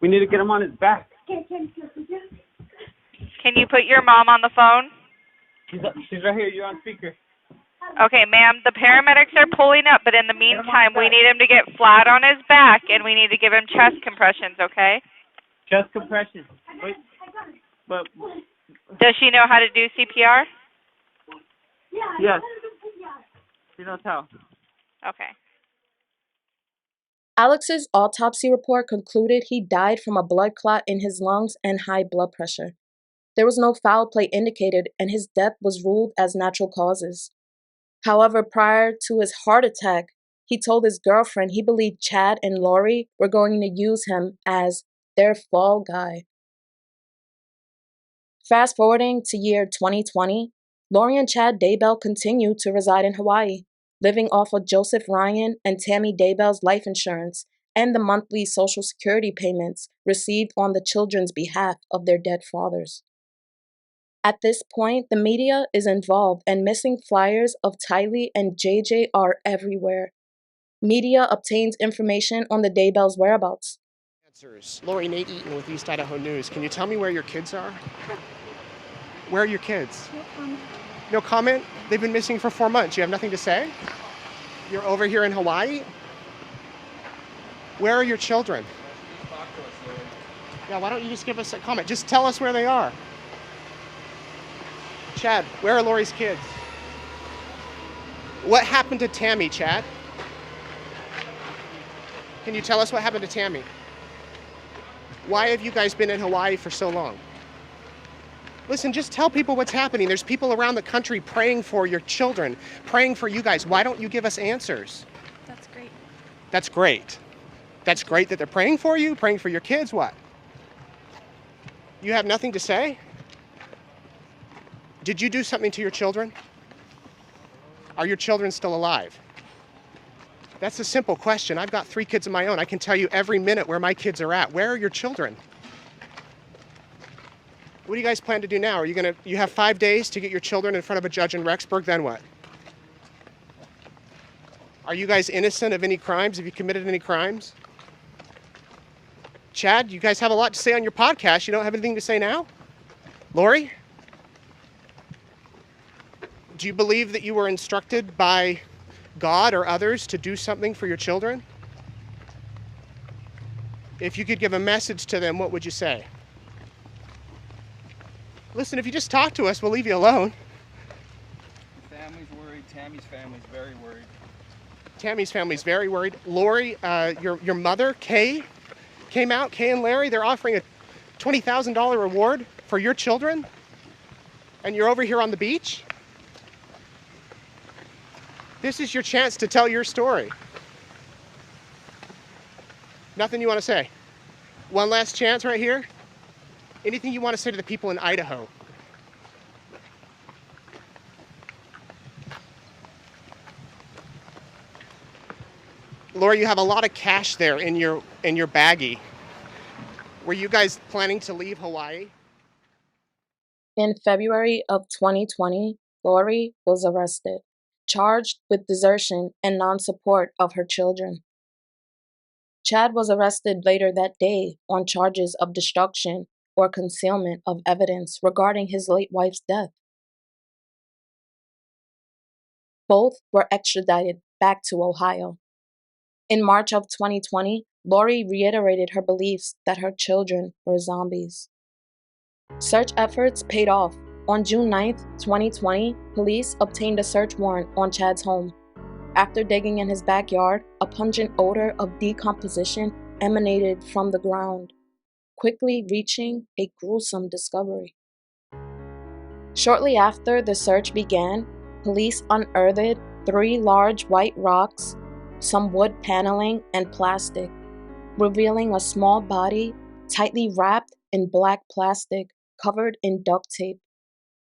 We need to get him on his back. Can you put your mom on the phone? She's right here. You're on speaker. Okay, ma'am, the paramedics are pulling up, but in the meantime, we need him to get flat on his back, and we need to give him chest compressions, okay? Chest compression. Wait, but Does she know how to do CPR? yes, she knows how. Okay. Alex's autopsy report concluded he died from a blood clot in his lungs and high blood pressure. There was no foul play indicated, and his death was ruled as natural causes. However, prior to his heart attack, he told his girlfriend he believed Chad and Lori were going to use him as their fall guy. Fast forwarding to year 2020, Lori and Chad Daybell continued to reside in Hawaii, living off of Joseph Ryan and Tammy Daybell's life insurance and the monthly Social Security payments received on the children's behalf of their dead fathers. At this point, the media is involved and missing flyers of Tylee and JJ are everywhere. Media obtains information on the Daybell's whereabouts. Lori Nate Eaton with East Idaho News. Can you tell me where your kids are? Where are your kids? No comment. No comment? They've been missing for 4 months. You have nothing to say? You're over here in Hawaii? Where are your children? Yeah, why don't you just give us a comment? Just tell us where they are. Chad, where are Lori's kids? What happened to Tammy, Chad? Can you tell us what happened to Tammy? Why have you guys been in Hawaii for so long? Listen, just tell people what's happening. There's people around the country praying for your children, praying for you guys. Why don't you give us answers? That's great. That's great. That's great that they're praying for you, praying for your kids. What? You have nothing to say? Did you do something to your children? Are your children still alive? That's a simple question. I've got 3 kids of my own. I can tell you every minute where my kids are at. Where are your children? What do you guys plan to do now? You have 5 days to get your children in front of a judge in Rexburg, then what? Are you guys innocent of any crimes? Have you committed any crimes? Chad, you guys have a lot to say on your podcast. You don't have anything to say now? Lori? Do you believe that you were instructed by God or others to do something for your children? If you could give a message to them, what would you say? Listen, if you just talk to us, we'll leave you alone. The family's worried. Tammy's family's very worried. Tammy's family's very worried. Lori, your mother, Kay, came out. Kay and Larry, they're offering a $20,000 reward for your children. And you're over here on the beach? This is your chance to tell your story. Nothing you want to say? One last chance right here? Anything you want to say to the people in Idaho? Laura, you have a lot of cash there in your baggie. Were you guys planning to leave Hawaii? In February of 2020, Lori was arrested, charged with desertion and non-support of her children. Chad was arrested later that day on charges of destruction or concealment of evidence regarding his late wife's death. Both were extradited back to Ohio. In March of 2020, Lori reiterated her beliefs that her children were zombies. Search efforts paid off. On June 9, 2020, police obtained a search warrant on Chad's home. After digging in his backyard, a pungent odor of decomposition emanated from the ground, quickly reaching a gruesome discovery. Shortly after the search began, police unearthed 3 large white rocks, some wood paneling, and plastic, revealing a small body tightly wrapped in black plastic covered in duct tape.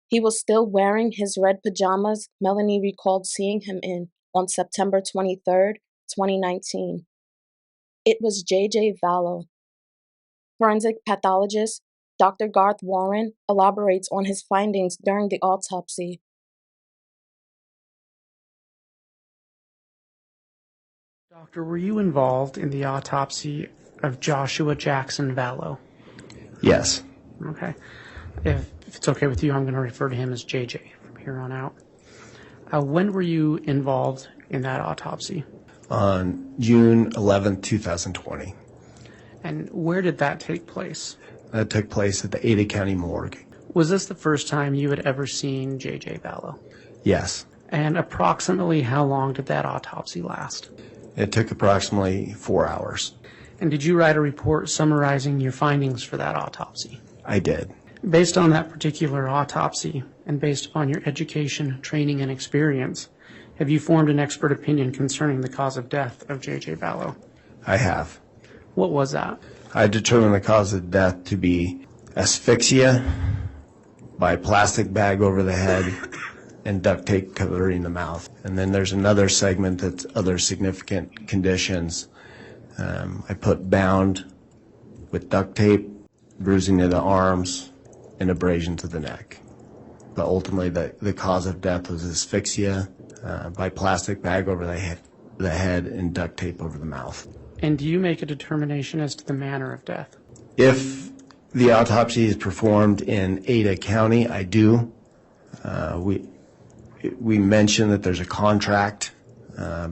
He was still wearing his red pajamas Melanie recalled seeing him in on September 23, 2019. It was J.J. Vallow. Forensic pathologist Dr. Garth Warren elaborates on his findings during the autopsy. Doctor, were you involved in the autopsy of Joshua Jackson Vallow? Yes. Okay. If it's okay with you, I'm going to refer to him as JJ from here on out. When were you involved in that autopsy? On June 11, 2020. And where did that take place? That took place at the Ada County Morgue. Was this the first time you had ever seen J.J. Vallow? Yes. And approximately how long did that autopsy last? It took approximately 4 hours. And did you write a report summarizing your findings for that autopsy? I did. Based on that particular autopsy and based upon your education, training, and experience, have you formed an expert opinion concerning the cause of death of J.J. Vallow? I have. What was that? I determined the cause of death to be asphyxia by plastic bag over the head and duct tape covering the mouth. And then there's another segment that's other significant conditions. I put bound with duct tape, bruising of the arms, and abrasions of the neck. But ultimately, the cause of death was asphyxia by plastic bag over the head and duct tape over the mouth. And do you make a determination as to the manner of death? If the autopsy is performed in Ada County, I do. We mentioned that there's a contract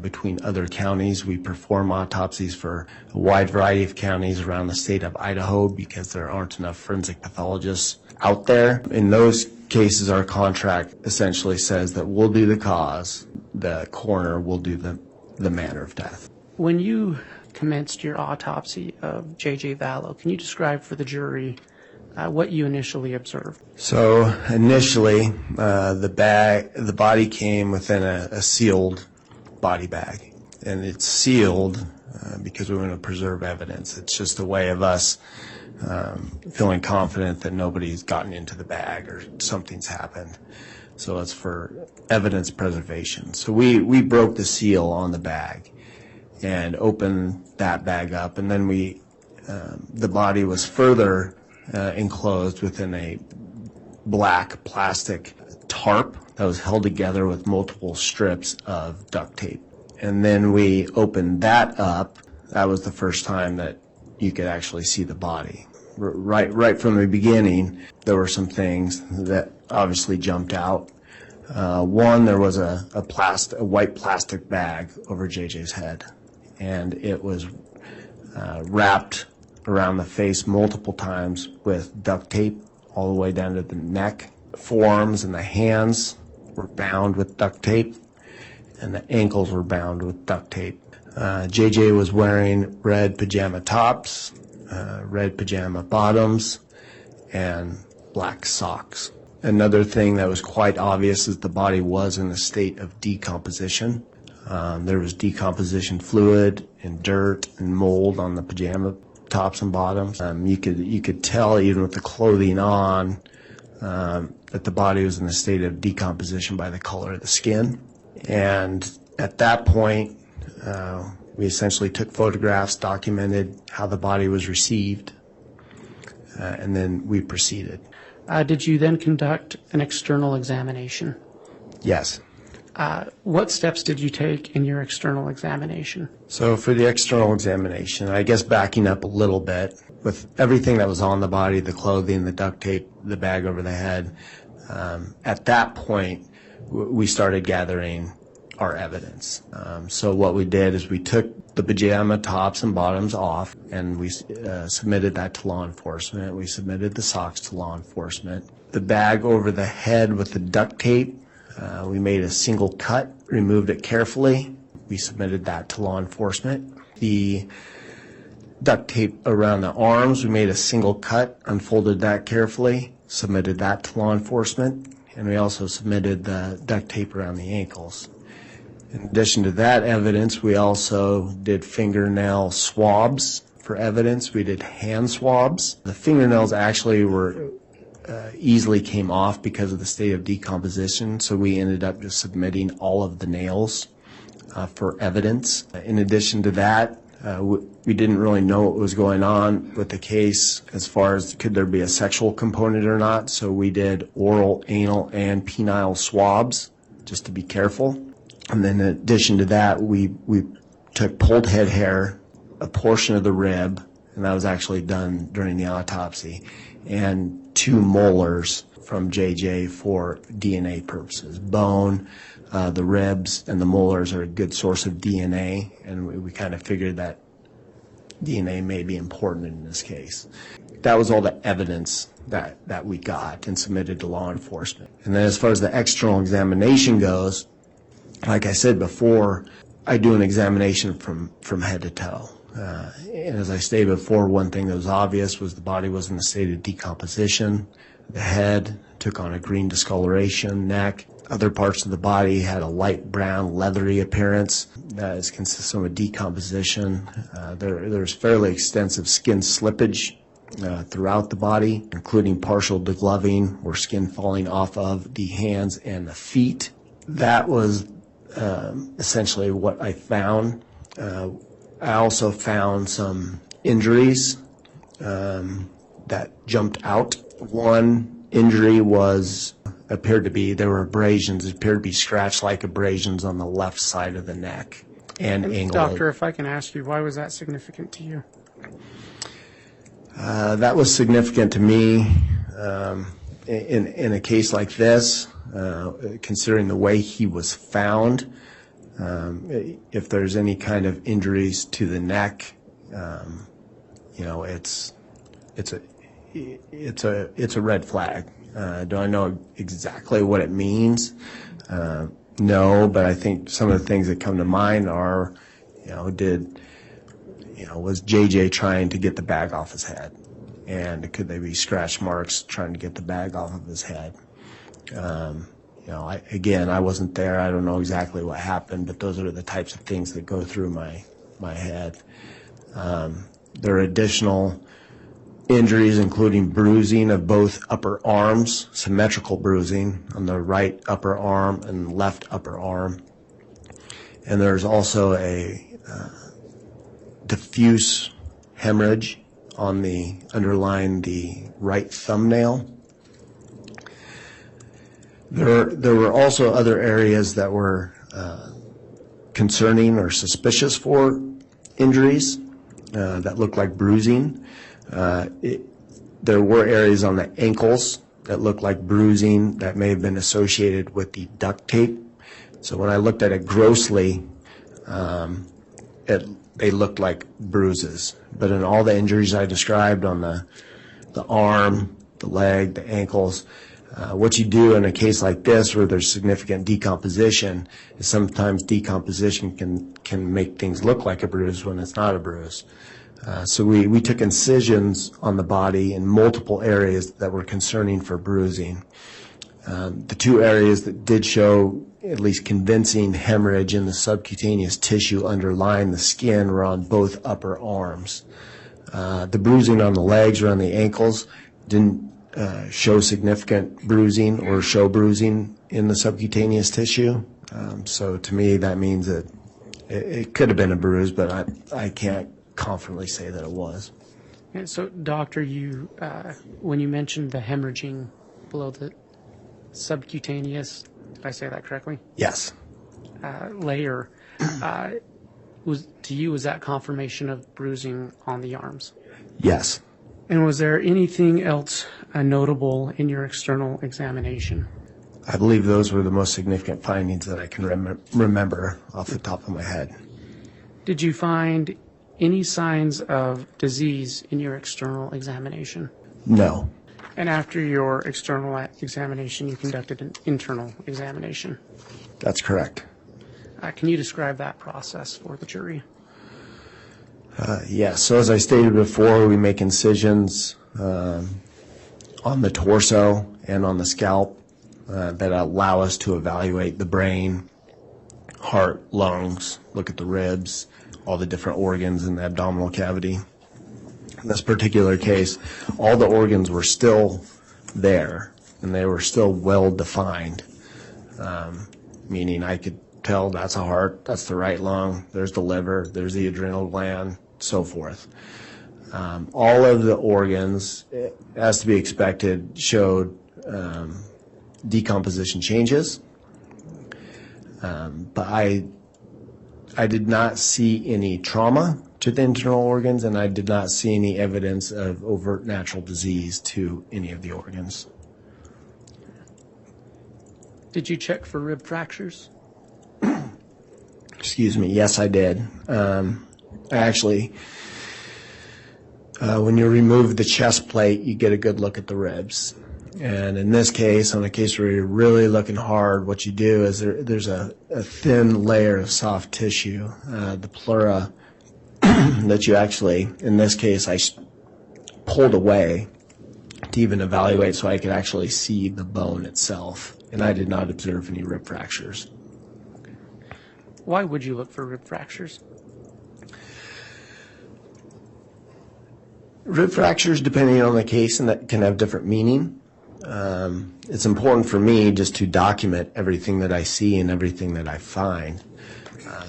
between other counties. We perform autopsies for a wide variety of counties around the state of Idaho because there aren't enough forensic pathologists out there. In those cases, our contract essentially says that we'll do the cause, the coroner will do the manner of death. When you commenced your autopsy of J.J. Vallow, can you describe for the jury what you initially observed? So initially, the body came within a sealed body bag, and it's sealed because we want to preserve evidence. It's just a way of us feeling confident that nobody's gotten into the bag or something's happened. So it's for evidence preservation. So we broke the seal on the bag and opened that bag up, and then the body was further enclosed within a black plastic tarp that was held together with multiple strips of duct tape. And then we opened that up. That was the first time that you could actually see the body. Right from the beginning, there were some things that obviously jumped out. One, there was a white plastic bag over JJ's head, and it was wrapped around the face multiple times with duct tape all the way down to the neck. The forearms and the hands were bound with duct tape, and the ankles were bound with duct tape. JJ was wearing red pajama tops, red pajama bottoms, and black socks. Another thing that was quite obvious is the body was in a state of decomposition. There was decomposition fluid and dirt and mold on the pajama tops and bottoms. You could tell even with the clothing on that the body was in a state of decomposition by the color of the skin. And at that point, we essentially took photographs, documented how the body was received, and then we proceeded. Did you then conduct an external examination? Yes. What steps did you take in your external examination? So for the external examination, I guess backing up a little bit, with everything that was on the body, the clothing, the duct tape, the bag over the head, at that point, we started gathering our evidence. So what we did is we took the pajama tops and bottoms off, and we submitted that to law enforcement. We submitted the socks to law enforcement. The bag over the head with the duct tape, we made a single cut, removed it carefully. We submitted that to law enforcement. The duct tape around the arms, we made a single cut, unfolded that carefully, submitted that to law enforcement, and we also submitted the duct tape around the ankles. In addition to that evidence, we also did fingernail swabs for evidence. We did hand swabs. The fingernails actually were easily came off because of the state of decomposition, so we ended up just submitting all of the nails for evidence. In addition to that, we didn't really know what was going on with the case as far as could there be a sexual component or not, so we did oral, anal, and penile swabs just to be careful. And then in addition to that, we took pulled head hair, a portion of the rib, and that was actually done during the autopsy, and 2 molars from JJ for DNA purposes. Bone, the ribs, and the molars are a good source of DNA, and we kind of figured that DNA may be important in this case. That was all the evidence that we got and submitted to law enforcement. And then as far as the external examination goes, like I said before, I do an examination from head to toe. And as I stated before, one thing that was obvious was the body was in a state of decomposition. The head took on a green discoloration, neck. Other parts of the body had a light brown, leathery appearance that is consistent with decomposition. There's fairly extensive skin slippage throughout the body, including partial degloving or skin falling off of the hands and the feet. That was essentially what I found. I also found some injuries that jumped out. One injury there were abrasions. It appeared to be scratch-like abrasions on the left side of the neck and angle. Doctor, if I can ask you, why was that significant to you? That was significant to me in a case like this, considering the way he was found. If there's any kind of injuries to the neck, it's a red flag. Do I know exactly what it means? No, but I think some of the things that come to mind are, was JJ trying to get the bag off his head? And could they be scratch marks trying to get the bag off of his head? I wasn't there. I don't know exactly what happened, but those are the types of things that go through my head. There are additional injuries, including bruising of both upper arms, symmetrical bruising on the right upper arm and left upper arm. And there's also a diffuse hemorrhage underlying the right thumbnail. There were also other areas that were concerning or suspicious for injuries that looked like bruising. There were areas on the ankles that looked like bruising that may have been associated with the duct tape. So when I looked at it grossly, they looked like bruises. But in all the injuries I described on the arm, the leg, the ankles, what you do in a case like this where there's significant decomposition is sometimes decomposition can make things look like a bruise when it's not a bruise. So we took incisions on the body in multiple areas that were concerning for bruising. The two areas that did show at least convincing hemorrhage in the subcutaneous tissue underlying the skin were on both upper arms. The bruising on the legs or on the ankles didn't show significant bruising or show bruising in the subcutaneous tissue. So to me that means that it could have been a bruise, but I can't confidently say that it was. And so, doctor, you when you mentioned the hemorrhaging below the subcutaneous, did I say that correctly? Yes. Layer, was that confirmation of bruising on the arms? Yes. And was there anything else notable in your external examination? I believe those were the most significant findings that I can remember off the top of my head. Did you find any signs of disease in your external examination? No. And after your external examination, you conducted an internal examination? That's correct. Can you describe that process for the jury? Yes. So as I stated before, we make incisions on the torso and on the scalp that allow us to evaluate the brain, heart, lungs, look at the ribs, all the different organs in the abdominal cavity. In this particular case, all the organs were still there, and they were still well defined, meaning I could tell that's a heart, that's the right lung, there's the liver, there's the adrenal gland, so forth. All of the organs, as to be expected, showed decomposition changes, but I did not see any trauma to the internal organs, and I did not see any evidence of overt natural disease to any of the organs. Did you check for rib fractures? Excuse me, yes I did. I actually When you remove the chest plate, you get a good look at the ribs. And in this case, on a case where you're really looking hard, what you do is there's a thin layer of soft tissue, the pleura, that you actually, in this case, I pulled away to even evaluate so I could actually see the bone itself. And I did not observe any rib fractures. Why would you look for rib fractures? Rib fractures, depending on the case, and that can have different meaning. It's important for me just to document everything that I see and everything that I find.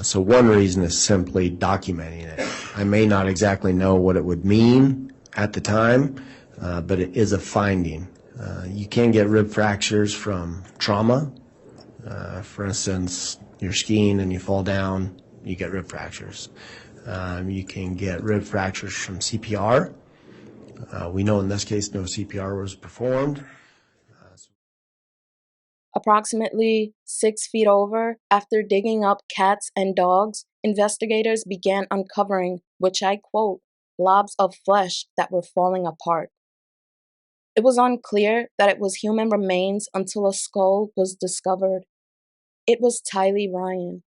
So one reason is simply documenting it. I may not exactly know what it would mean at the time, but it is a finding. You can get rib fractures from trauma. For instance, you're skiing and you fall down, you get rib fractures. You can get rib fractures from CPR. We know in this case no CPR was performed. Approximately 6 feet over, after digging up cats and dogs, investigators began uncovering, which I quote, blobs of flesh that were falling apart. It was unclear that it was human remains until a skull was discovered. It was Tylee Ryan.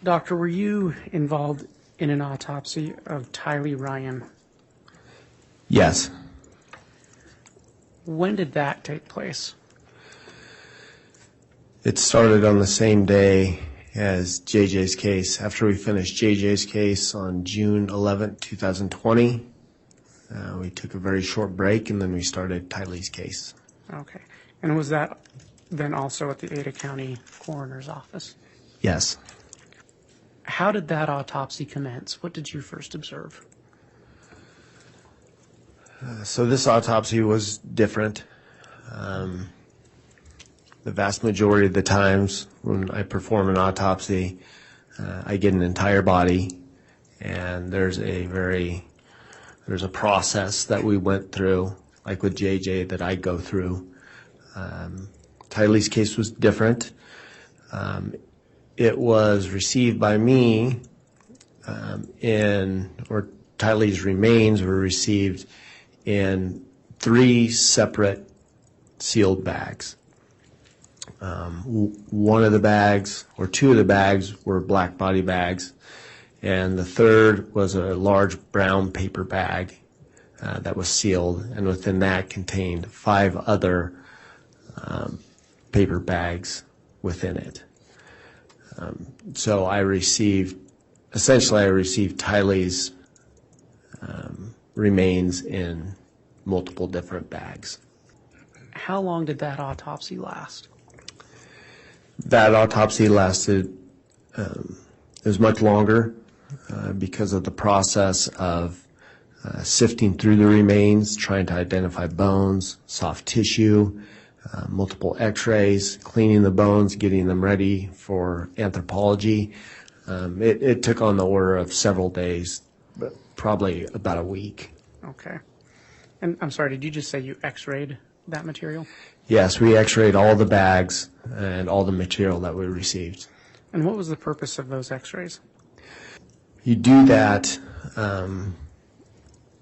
Doctor, were you involved in an autopsy of Tylee Ryan? Yes. When did that take place? It started on the same day as JJ's case. After we finished JJ's case on June 11th, 2020, we took a very short break and then we started Tylee's case. Okay. And was that then also at the Ada County Coroner's Office? Yes. How did that autopsy commence? What did you first observe? So this autopsy was different. The vast majority of the times when I perform an autopsy, I get an entire body, and there's a process that we went through, like with JJ, that I go through. Tylee's case was different. It was received by me Tylee's remains were received in 3 separate sealed bags. One of the bags, or 2 of the bags, were black body bags, and the third was a large brown paper bag that was sealed, and within that contained 5 other paper bags within it. So I received Tylee's remains in multiple different bags. How long did that autopsy last? That autopsy lasted, it was much longer because of the process of sifting through the remains, trying to identify bones, soft tissue, multiple x-rays, cleaning the bones, getting them ready for anthropology. It took on the order of several days, but probably about a week. Okay. And I'm sorry, did you just say you x-rayed that material? Yes, we x-rayed all the bags and all the material that we received. And what was the purpose of those x-rays? You do that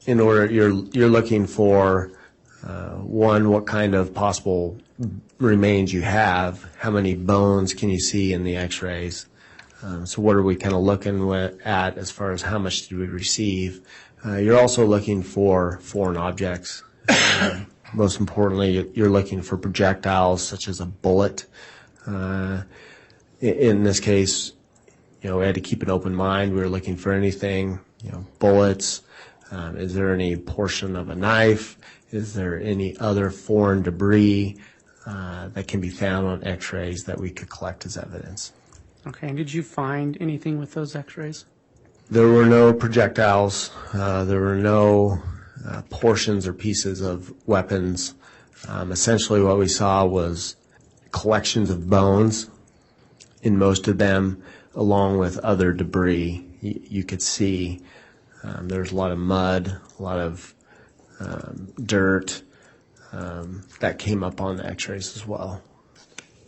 in order, you're looking for, one, what kind of possible remains you have, how many bones can you see in the x-rays. So what are we kind of looking at as far as how much did we receive? You're also looking for foreign objects. Most importantly, you're looking for projectiles such as a bullet. In this case, we had to keep an open mind. We were looking for anything, bullets. Is there any portion of a knife? Is there any other foreign debris that can be found on x-rays that we could collect as evidence? Okay, and did you find anything with those x-rays? There were no projectiles. There were no portions or pieces of weapons. Essentially what we saw was collections of bones in most of them, along with other debris. You could see there's a lot of mud, a lot of dirt that came up on the x-rays as well.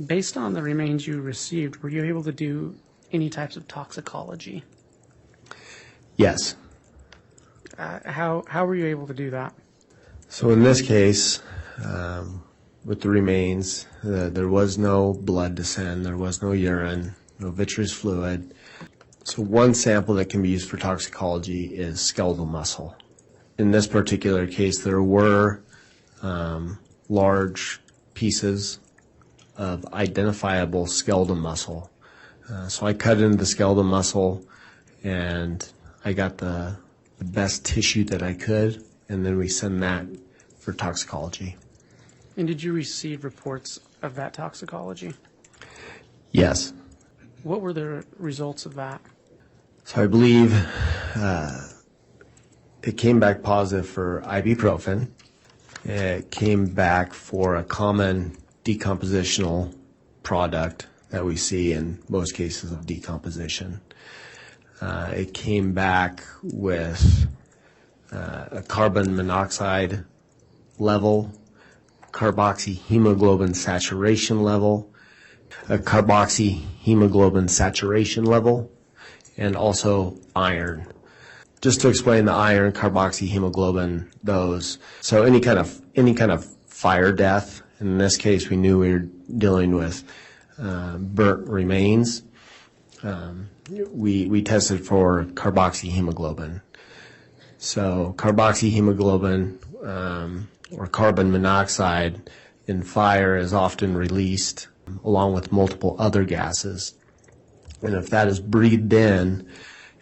Based on the remains you received, were you able to do any types of toxicology? Yes. How were you able to do that? So in this case, with the remains, there was no blood descent, there was no urine, no vitreous fluid. So one sample that can be used for toxicology is skeletal muscle. In this particular case, there were large pieces of identifiable skeletal muscle. So I cut into the skeletal muscle and I got the best tissue that I could, and then we send that for toxicology. And did you receive reports of that toxicology? Yes. What were the results of that? So I believe it came back positive for ibuprofen. It came back for a common decompositional product that we see in most cases of decomposition. It came back with a carbon monoxide level, carboxyhemoglobin saturation level, a carboxyhemoglobin saturation level, and also iron. Just to explain the iron, carboxyhemoglobin, those. So any kind of fire death. In this case, we knew we were dealing with burnt remains. We tested for carboxyhemoglobin. So carboxyhemoglobin or carbon monoxide in fire is often released along with multiple other gases. And if that is breathed in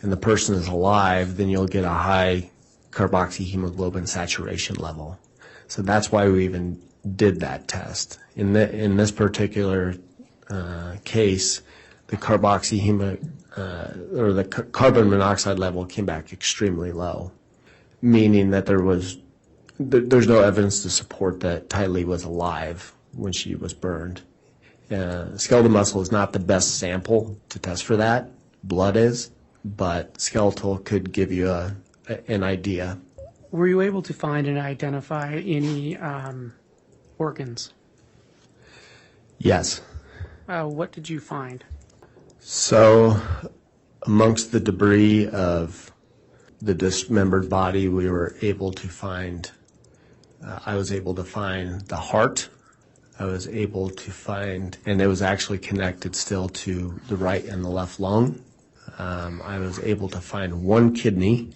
and the person is alive, then you'll get a high carboxyhemoglobin saturation level. So that's why we even did that test. In this particular case, the carbon monoxide level came back extremely low, meaning that there's no evidence to support that Tylee was alive when she was burned. Skeletal muscle is not the best sample to test for that. Blood is, but skeletal could give you an idea. Were you able to find and identify any organs? Yes. What did you find? So, amongst the debris of the dismembered body, we were able to find, I was able to find the heart. I was able to find, and it was actually connected still to the right and the left lung. I was able to find one kidney.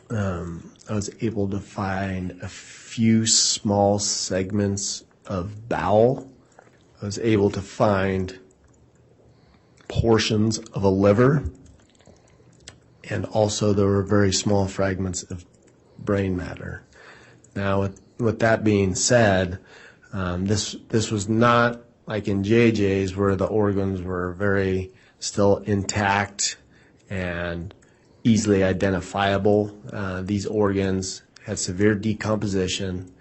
I was able to find a few small segments of bowel. I was able to find portions of a liver, and also there were very small fragments of brain matter. Now, with that being said, this was not like in JJ's where the organs were very still intact and easily identifiable. These organs had severe decomposition.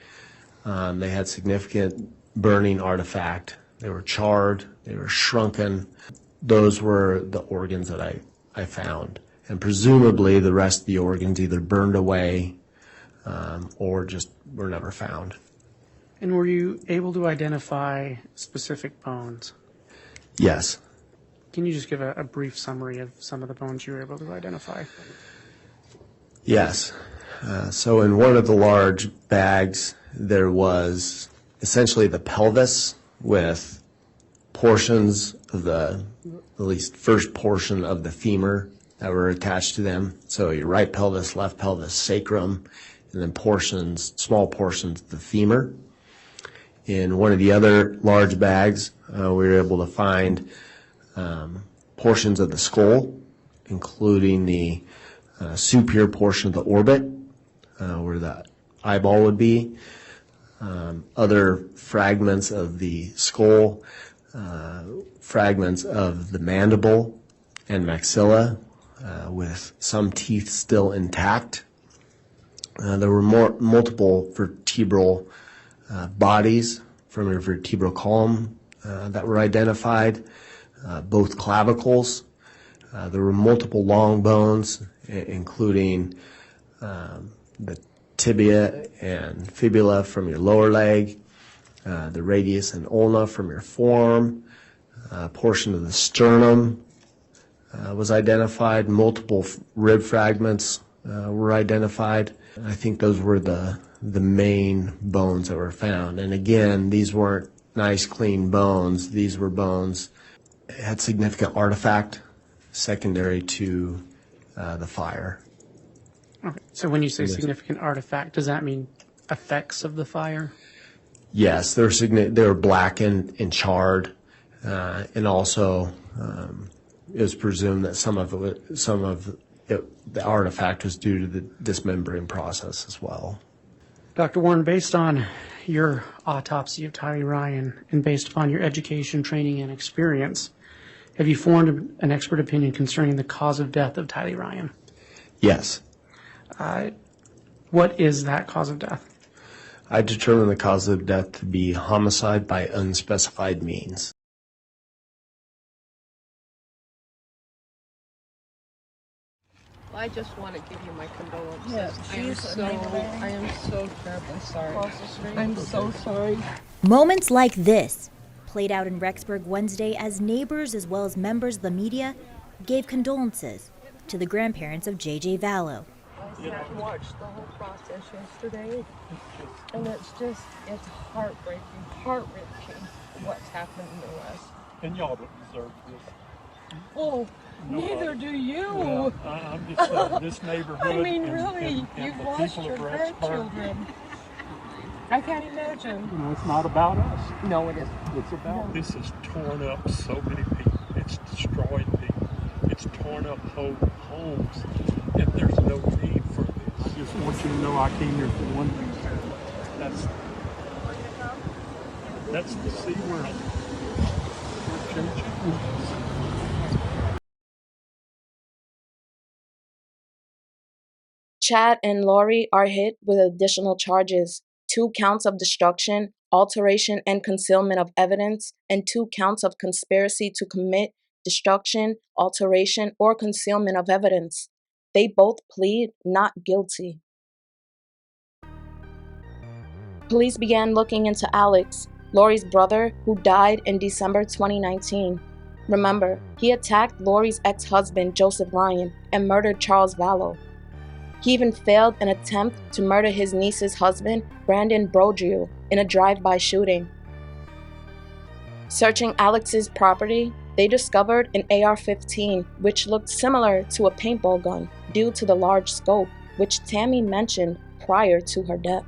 They had significant burning artifact. They were charred. They were shrunken. Those were the organs that I found. And presumably the rest of the organs either burned away or just were never found. And were you able to identify specific bones? Yes. Can you just give a brief summary of some of the bones you were able to identify? Yes. So in one of the large bags, there was essentially the pelvis with portions of at least first portion of the femur that were attached to them. So your right pelvis, left pelvis, sacrum, and then small portions of the femur. In one of the other large bags, we were able to find portions of the skull, including the superior portion of the orbit, where the eyeball would be, other fragments of the skull, fragments of the mandible and maxilla, with some teeth still intact. There were multiple vertebral bodies from your vertebral column that were identified, both clavicles. There were multiple long bones, including the tibia and fibula from your lower leg, the radius and ulna from your forearm, a portion of the sternum was identified, multiple rib fragments were identified. I think those were the main bones that were found. And again, these weren't nice, clean bones. These were bones that had significant artifact secondary to the fire. Okay. So when you say significant artifact, does that mean effects of the fire? Yes, they were blackened and charred, and also it was presumed that some of the artifact was due to the dismembering process as well. Dr. Warren, based on your autopsy of Tylee Ryan and based upon your education, training, and experience, have you formed an expert opinion concerning the cause of death of Tylee Ryan? Yes. What is that cause of death? I determined the cause of death to be homicide by unspecified means. I just want to give you my condolences. Yes, I am so terribly sorry. I'm so sorry. Moments like this played out in Rexburg Wednesday as neighbors as well as members of the media gave condolences to the grandparents of J.J. Vallow. I sat and watched the whole process yesterday, and it's heartbreaking, heart-wrenching what's happened to us. And y'all don't deserve this. Oh, Nobody. neither do you. Well, I'm just saying, this neighborhood. I mean, and, really, and you've the lost people your of Rexburg, grandchildren. I can't imagine. You know, it's not about us. No, it isn't. It's about this has torn up so many people. It's destroyed people. It's torn up whole homes, and there's no need for this. I just want you to know I came here for one reason. That's to see where JJ is. Chad and Lori are hit with additional charges: 2 counts of destruction, alteration, and concealment of evidence, and 2 counts of conspiracy to commit destruction, alteration, or concealment of evidence. They both plead not guilty. Police began looking into Alex, Lori's brother, who died in December 2019. Remember, he attacked Lori's ex-husband, Joseph Ryan, and murdered Charles Vallow. He even failed an attempt to murder his niece's husband, Brandon Brodrew, in a drive-by shooting. Searching Alex's property, they discovered an AR-15, which looked similar to a paintball gun due to the large scope, which Tammy mentioned prior to her death.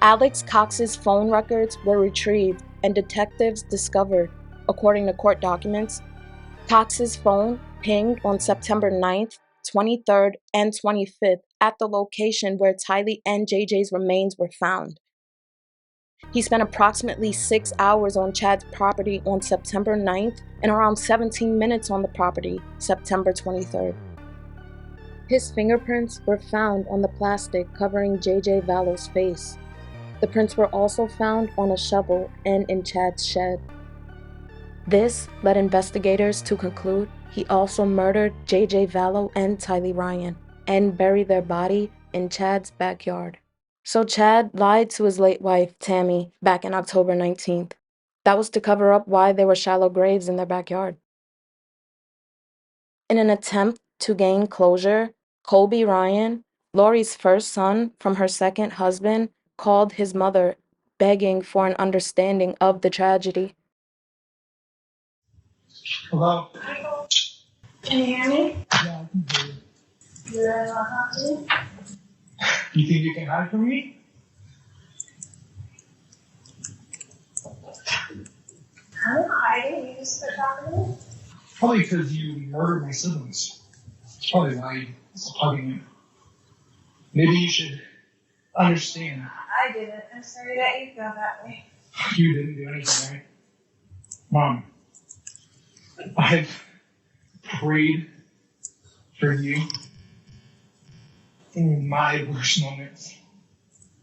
Alex Cox's phone records were retrieved and detectives discovered, according to court documents, Cox's phone pinged on September 9th, 23rd, and 25th at the location where Tylee and JJ's remains were found. He spent approximately 6 hours on Chad's property on September 9th and around 17 minutes on the property, September 23rd. His fingerprints were found on the plastic covering J.J. Vallow's face. The prints were also found on a shovel and in Chad's shed. This led investigators to conclude he also murdered J.J. Vallow and Tylee Ryan and buried their body in Chad's backyard. So Chad lied to his late wife, Tammy, back in October 19th. That was to cover up why there were shallow graves in their backyard. In an attempt to gain closure, Colby Ryan, Lori's first son from her second husband, called his mother, begging for an understanding of the tragedy. Hello? Can you hear me? Yeah, I can hear you. You really want to talk to me? You think you can hide from me? I'm not hiding. You just quit talking to me? Probably because you murdered my siblings. That's probably why you're hugging me. Maybe you should understand. I didn't. I'm sorry that you feel that way. You didn't do anything, right? Mom, I've prayed for you in my worst moments.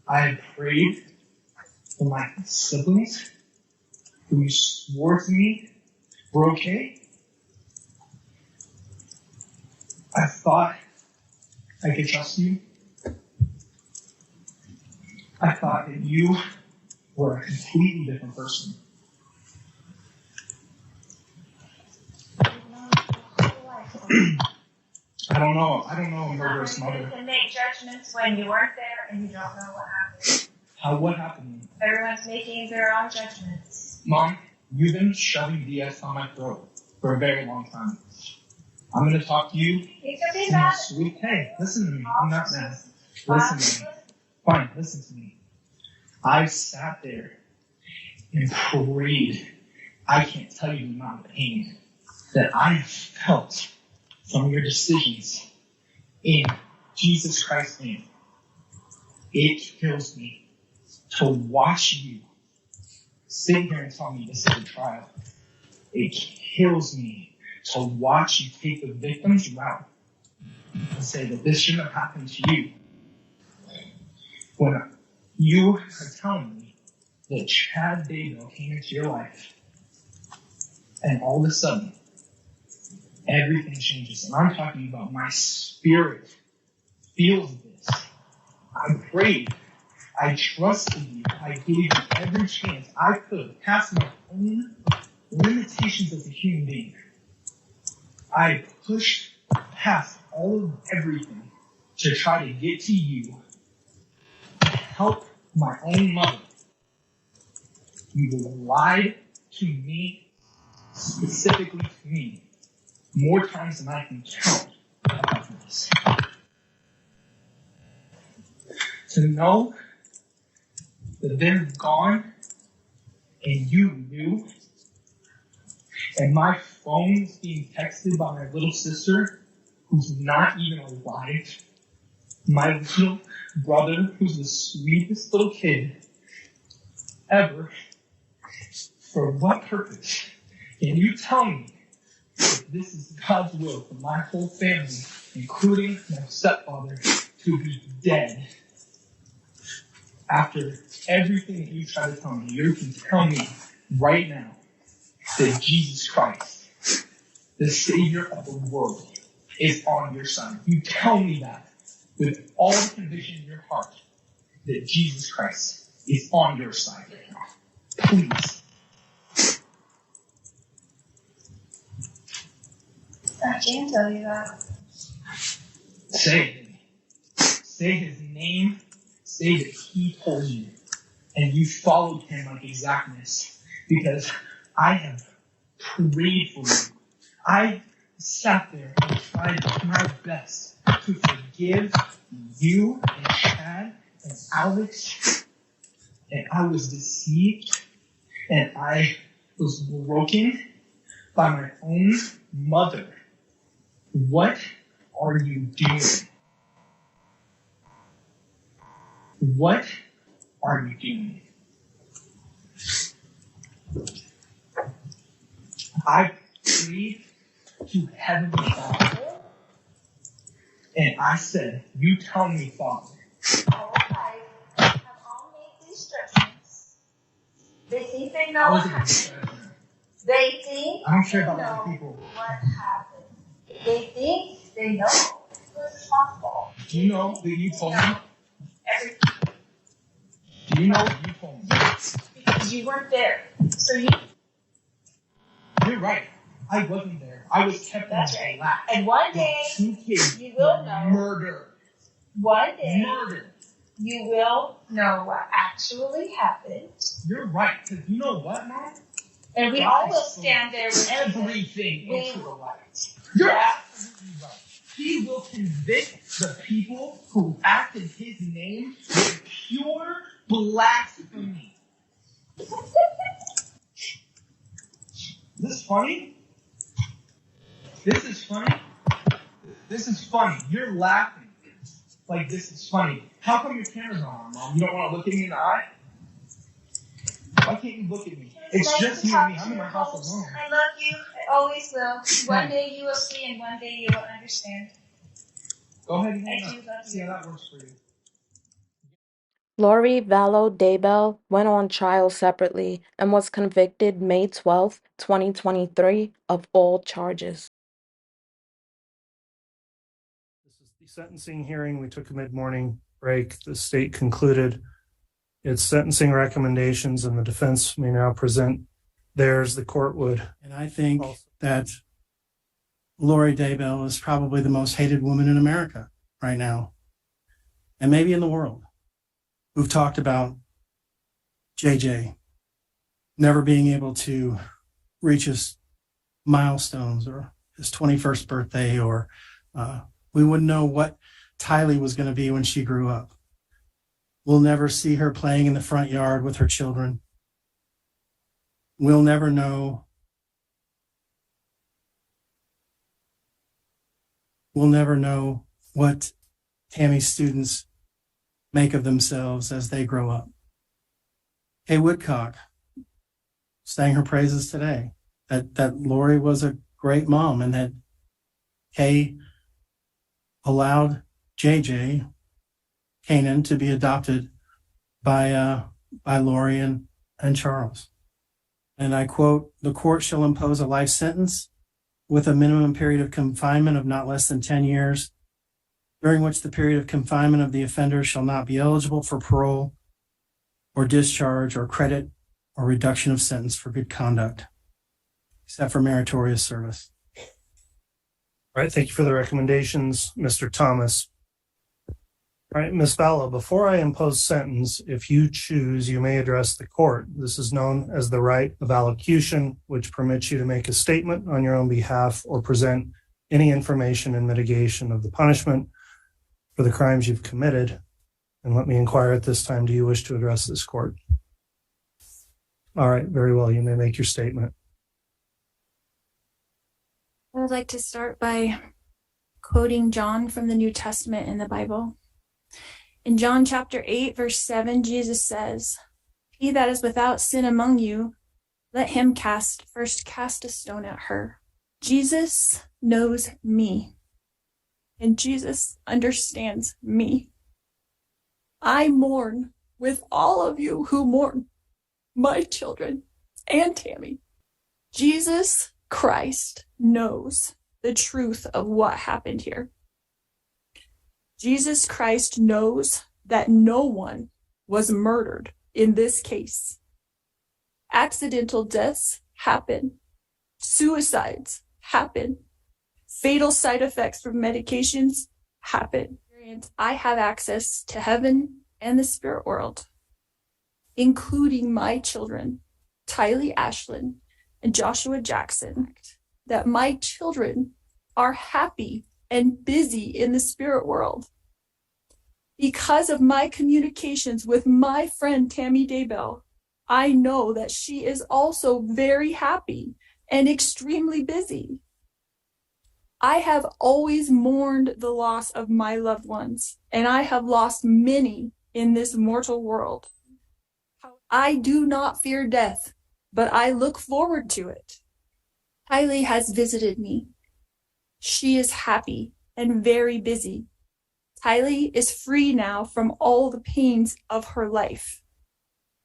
I have prayed for my siblings who swore to me were okay. I thought I could trust you. I thought that you were a completely different person. I I don't know a murderous mother. You can make judgments when you weren't there and you don't know what happened. What happened? Everyone's making their own judgments. Mom, you've been shoving BS down my throat for a very long time. I'm going to talk to you. You can be mad. Sweet. Hey, listen to me. I'm not mad. Listen to me. Fine, listen to me. I've sat there and prayed. I can't tell you the amount of pain that I have felt from your decisions in Jesus Christ's name. It kills me to watch you sit here and tell me this is a trial. It kills me to watch you take the victim's route and say that this shouldn't have happened to you. When you are telling me that Chad Daybell came into your life and all of a sudden everything changes. And I'm talking about my spirit feels this. I prayed. I trusted you. I gave you every chance I could past my own limitations as a human being. I pushed past all of everything to try to get to you, to help my own mother. You lied to me, specifically to me, more times than I can count about this. To know that they're gone and you knew, and my phone is being texted by my little sister who's not even alive, my little brother who's the sweetest little kid ever. For what purpose? Can you tell me if this is God's will for my whole family, including my stepfather, to be dead? After everything that you try to tell me, you can tell me right now that Jesus Christ, the Savior of the world, is on your side. You tell me that with all the conviction in your heart that Jesus Christ is on your side right now. Please. I can't tell you that. Say it. Say his name. Say that he told you. And you followed him like exactness. Because I have prayed for you. I sat there and tried my best to forgive you and Chad and Alex. And I was deceived. And I was broken by my own mother. What are you doing? What are you doing? I prayed to Heavenly Father, and I said, you tell me, Father. All right, have all made these judgments. They think they know what happened. They think I don't care they about know other people. what happened. They think they know who's responsible. Do you know that you told me? Everything. Do you know what you told me? Yes, because you weren't there. So you. You're right. I wasn't there. I was kept in That's my right. And one day, two kids you will know. Murder. One day, Murder. you will know what actually happened. You're right. Because you know what, Mom? And we all will stand there with everything Jesus. into the light. You're absolutely right. He will convict the people who act in his name with pure blasphemy. Is this funny? This is funny? This is funny. You're laughing like this is funny. How come your camera's on, Mom? You don't want to look at me in the eye? Why can't you look at me? It's nice just to you and me. talk I'm in to my you. house alone. I love you. I always will. One day you will see and one day you will understand. Go ahead and I hang do up. love See you. how that works for you. Lori Vallow Daybell went on trial separately and was convicted May 12, 2023, of all charges. This is the sentencing hearing. We took a mid-morning break. The state concluded its sentencing recommendations, and the defense may now present theirs. The court would. And I think that Lori Daybell is probably the most hated woman in America right now, and maybe in the world, who've talked about JJ never being able to reach his milestones or his 21st birthday, or we wouldn't know what Tylee was going to be when she grew up. We'll never see her playing in the front yard with her children. We'll never know. We'll never know what Tammy's students make of themselves as they grow up. Kay Woodcock sang her praises today, that Lori was a great mom, and that Kay allowed JJ Canaan to be adopted by Lori and Charles. And I quote, "The court shall impose a life sentence with a minimum period of confinement of not less than 10 years, during which the period of confinement of the offender shall not be eligible for parole or discharge or credit or reduction of sentence for good conduct, except for meritorious service." All right, thank you for the recommendations, Mr. Thomas. All right, Ms. Vallow, before I impose sentence, if you choose, you may address the court. This is known as the right of allocution, which permits you to make a statement on your own behalf or present any information in mitigation of the punishment for the crimes you've committed. And let me inquire at this time, do you wish to address this court? All right, very well. You may make your statement. I would like to start by quoting John from the New Testament in the Bible. In John chapter 8, verse 7, Jesus says, "He that is without sin among you, let him first cast a stone at her." Jesus knows me, and Jesus understands me. I mourn with all of you who mourn my children and Tammy. Jesus Christ knows the truth of what happened here. Jesus Christ knows that no one was murdered in this case. Accidental deaths happen. Suicides happen. Fatal side effects from medications happen. I have access to heaven and the spirit world, including my children, Tylee Ashlyn and Joshua Jackson, that my children are happy and busy in the spirit world. Because of my communications with my friend Tammy Daybell, I know that she is also very happy and extremely busy. I have always mourned the loss of my loved ones, and I have lost many in this mortal world. I do not fear death, but I look forward to it. Tylee has visited me. She is happy and very busy. Tylee is free now from all the pains of her life.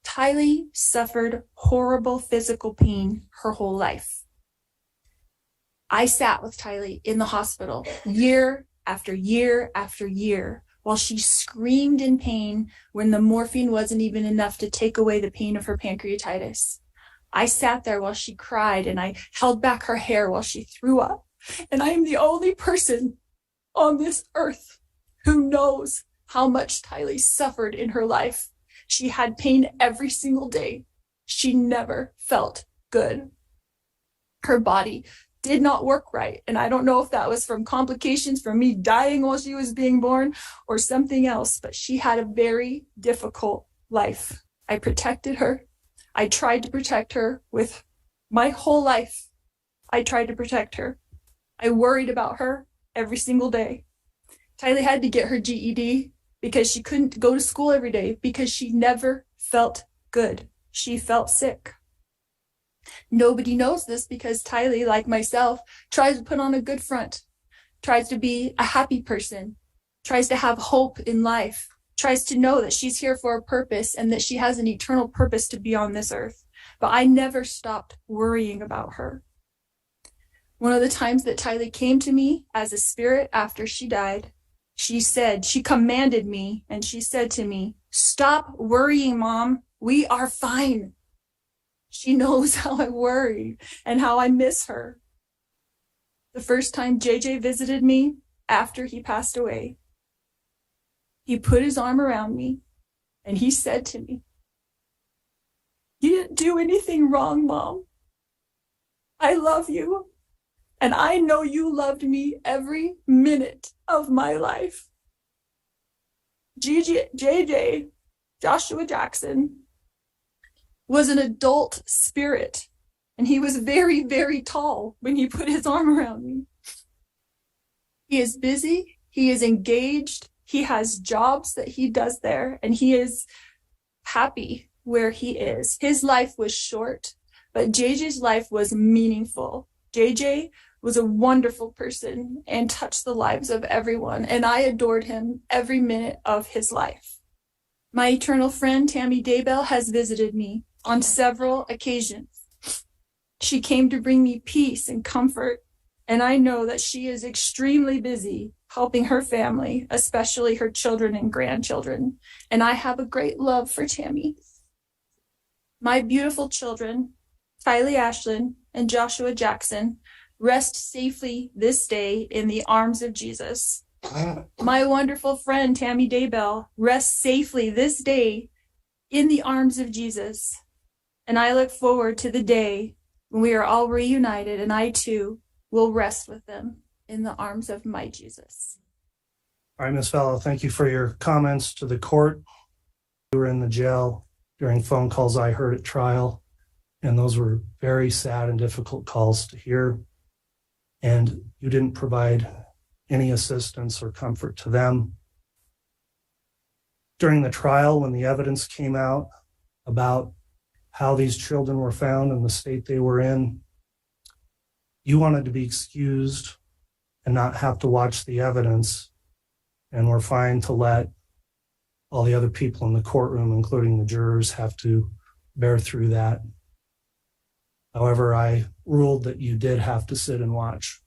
Tylee suffered horrible physical pain her whole life. I sat with Tylee in the hospital year after year after year while she screamed in pain when the morphine wasn't even enough to take away the pain of her pancreatitis. I sat there while she cried, and I held back her hair while she threw up. And I am the only person on this earth who knows how much Tylee suffered in her life. She had pain every single day. She never felt good. Her body did not work right. And I don't know if that was from complications from me dying while she was being born or something else, but she had a very difficult life. I protected her. I tried to protect her with my whole life. I tried to protect her. I worried about her every single day. Tylee had to get her GED because she couldn't go to school every day because she never felt good. She felt sick. Nobody knows this because Tylee, like myself, tries to put on a good front, tries to be a happy person, tries to have hope in life, tries to know that she's here for a purpose and that she has an eternal purpose to be on this earth. But I never stopped worrying about her. One of the times that Tylee came to me as a spirit after she died, she commanded me, and she said to me, "Stop worrying, Mom. We are fine." She knows how I worry and how I miss her. The first time JJ visited me after he passed away, he put his arm around me and he said to me, "You didn't do anything wrong, Mom. I love you. And I know you loved me every minute of my life." JJ, Joshua Jackson, was an adult spirit, and he was very, very tall when he put his arm around me. He is busy, he is engaged, he has jobs that he does there, and he is happy where he is. His life was short, but JJ's life was meaningful. JJ was a wonderful person and touched the lives of everyone, and I adored him every minute of his life. My eternal friend, Tammy Daybell, has visited me on several occasions. She came to bring me peace and comfort, and I know that she is extremely busy helping her family, especially her children and grandchildren, and I have a great love for Tammy. My beautiful children, Tylee Ashlyn and Joshua Jackson, rest safely this day in the arms of Jesus. My wonderful friend, Tammy Daybell, rests safely this day in the arms of Jesus. And I look forward to the day when we are all reunited and I too will rest with them in the arms of my Jesus. All right, Ms. Vallow, thank you for your comments to the court. You were in the jail during phone calls I heard at trial, and those were very sad and difficult calls to hear. And you didn't provide any assistance or comfort to them. During the trial, when the evidence came out about how these children were found and the state they were in, you wanted to be excused and not have to watch the evidence, and were fine to let all the other people in the courtroom, including the jurors, have to bear through that. However, I ruled that you did have to sit and watch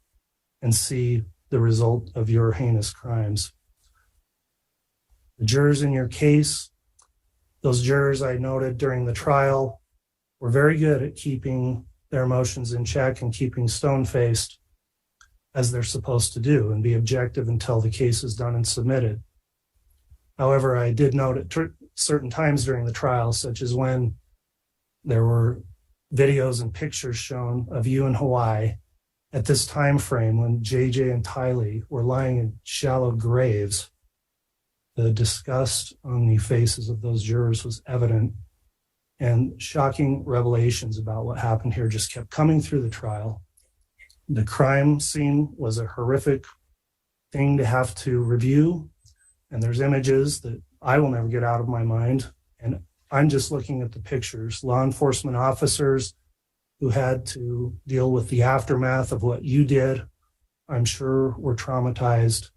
and see the result of your heinous crimes. The jurors in your case, those jurors I noted during the trial, were very good at keeping their emotions in check and keeping stone-faced as they're supposed to do and be objective until the case is done and submitted. However, I did note at certain times during the trial, such as when there were videos and pictures shown of you in Hawaii at this time frame when JJ and Tylee were lying in shallow graves, the disgust on the faces of those jurors was evident, and shocking revelations about what happened here just kept coming through the trial. The crime scene was a horrific thing to have to review, and there's images that I will never get out of my mind, and I'm just looking at the pictures. Law enforcement officers who had to deal with the aftermath of what you did, I'm sure were traumatized.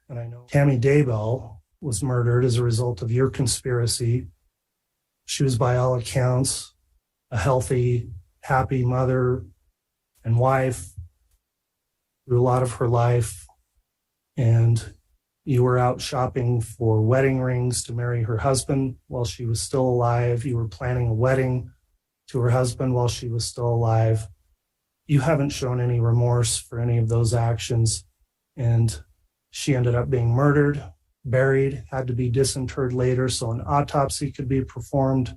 And I know Tammy Daybell was murdered as a result of your conspiracy. She was, by all accounts, a healthy, happy mother and wife through a lot of her life. And you were out shopping for wedding rings to marry her husband while she was still alive. You were planning a wedding to her husband while she was still alive. You haven't shown any remorse for any of those actions. And she ended up being murdered, buried, had to be disinterred later so an autopsy could be performed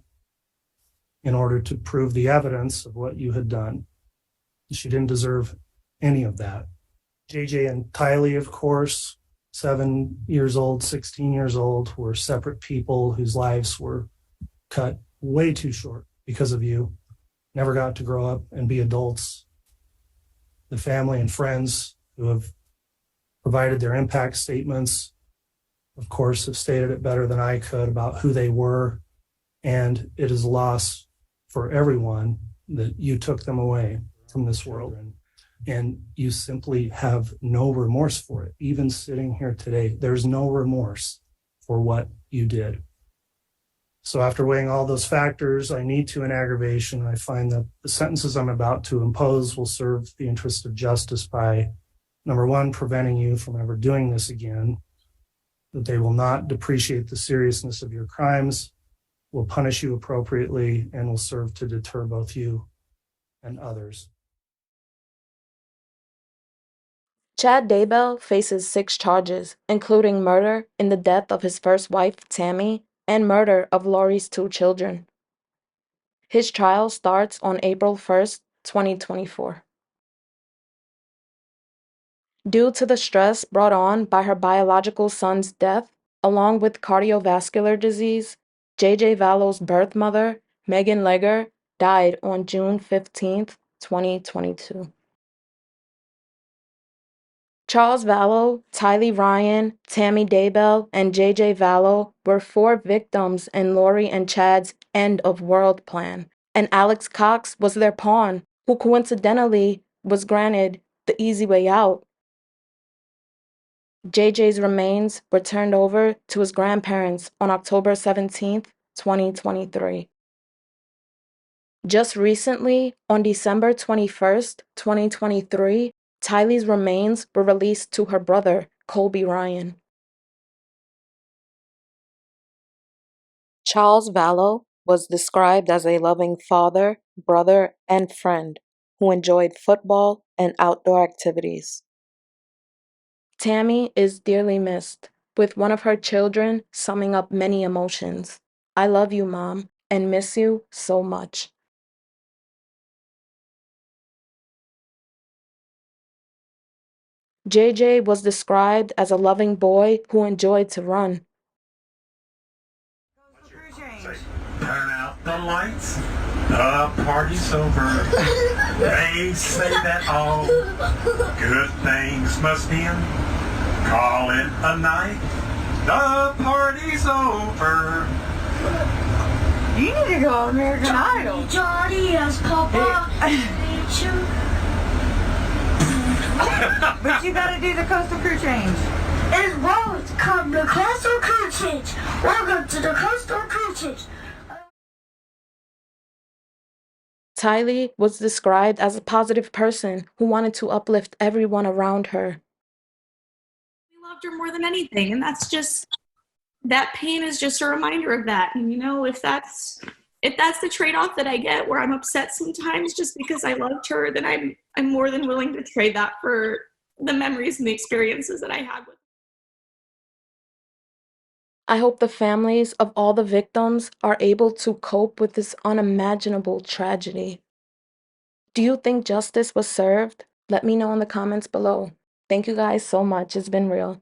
in order to prove the evidence of what you had done. She didn't deserve any of that. JJ and Tylee, of course, 7 years old, 16 years old, were separate people whose lives were cut way too short because of you, never got to grow up and be adults. The family and friends who have provided their impact statements, of course, have stated it better than I could about who they were, and it is a loss for everyone that you took them away from this world. And you simply have no remorse for it. Even sitting here today, there's no remorse for what you did. So after weighing all those factors, I need to in aggravation. I find that the sentences I'm about to impose will serve the interest of justice by, number one, preventing you from ever doing this again, that they will not depreciate the seriousness of your crimes, will punish you appropriately, and will serve to deter both you and others. Chad Daybell faces 6 charges, including murder in the death of his first wife, Tammy, and murder of Lori's 2 children. His trial starts on April 1st, 2024. Due to the stress brought on by her biological son's death, along with cardiovascular disease, J.J. Vallow's birth mother, Megan Legger, died on June 15, 2022. Charles Vallow, Tylee Ryan, Tammy Daybell, and J.J. Vallow were 4 victims in Lori and Chad's end-of-world plan, and Alex Cox was their pawn, who coincidentally was granted the easy way out. JJ's remains were turned over to his grandparents on October 17, 2023. Just recently, on December 21st, 2023, Tylee's remains were released to her brother, Colby Ryan. Charles Vallow was described as a loving father, brother, and friend who enjoyed football and outdoor activities. Tammy is dearly missed, with one of her children summing up many emotions. I love you, Mom, and miss you so much. JJ was described as a loving boy who enjoyed to run. Turn out the lights, the party's over. They say that all good things must end. Call it a night, the party's over. You need to go on American Idol. Johnny as Papa. But you gotta do the coastal crew change. It's wrong to come to coastal crew change. Welcome to the coastal crew change. Tylee was described as a positive person who wanted to uplift everyone around her. We loved her more than anything, and that pain is just a reminder of that. And if that's the trade-off that I get, where I'm upset sometimes just because I loved her, then I'm more than willing to trade that for the memories and the experiences that I had with her. I hope the families of all the victims are able to cope with this unimaginable tragedy. Do you think justice was served? Let me know in the comments below. Thank you guys so much. It's been real.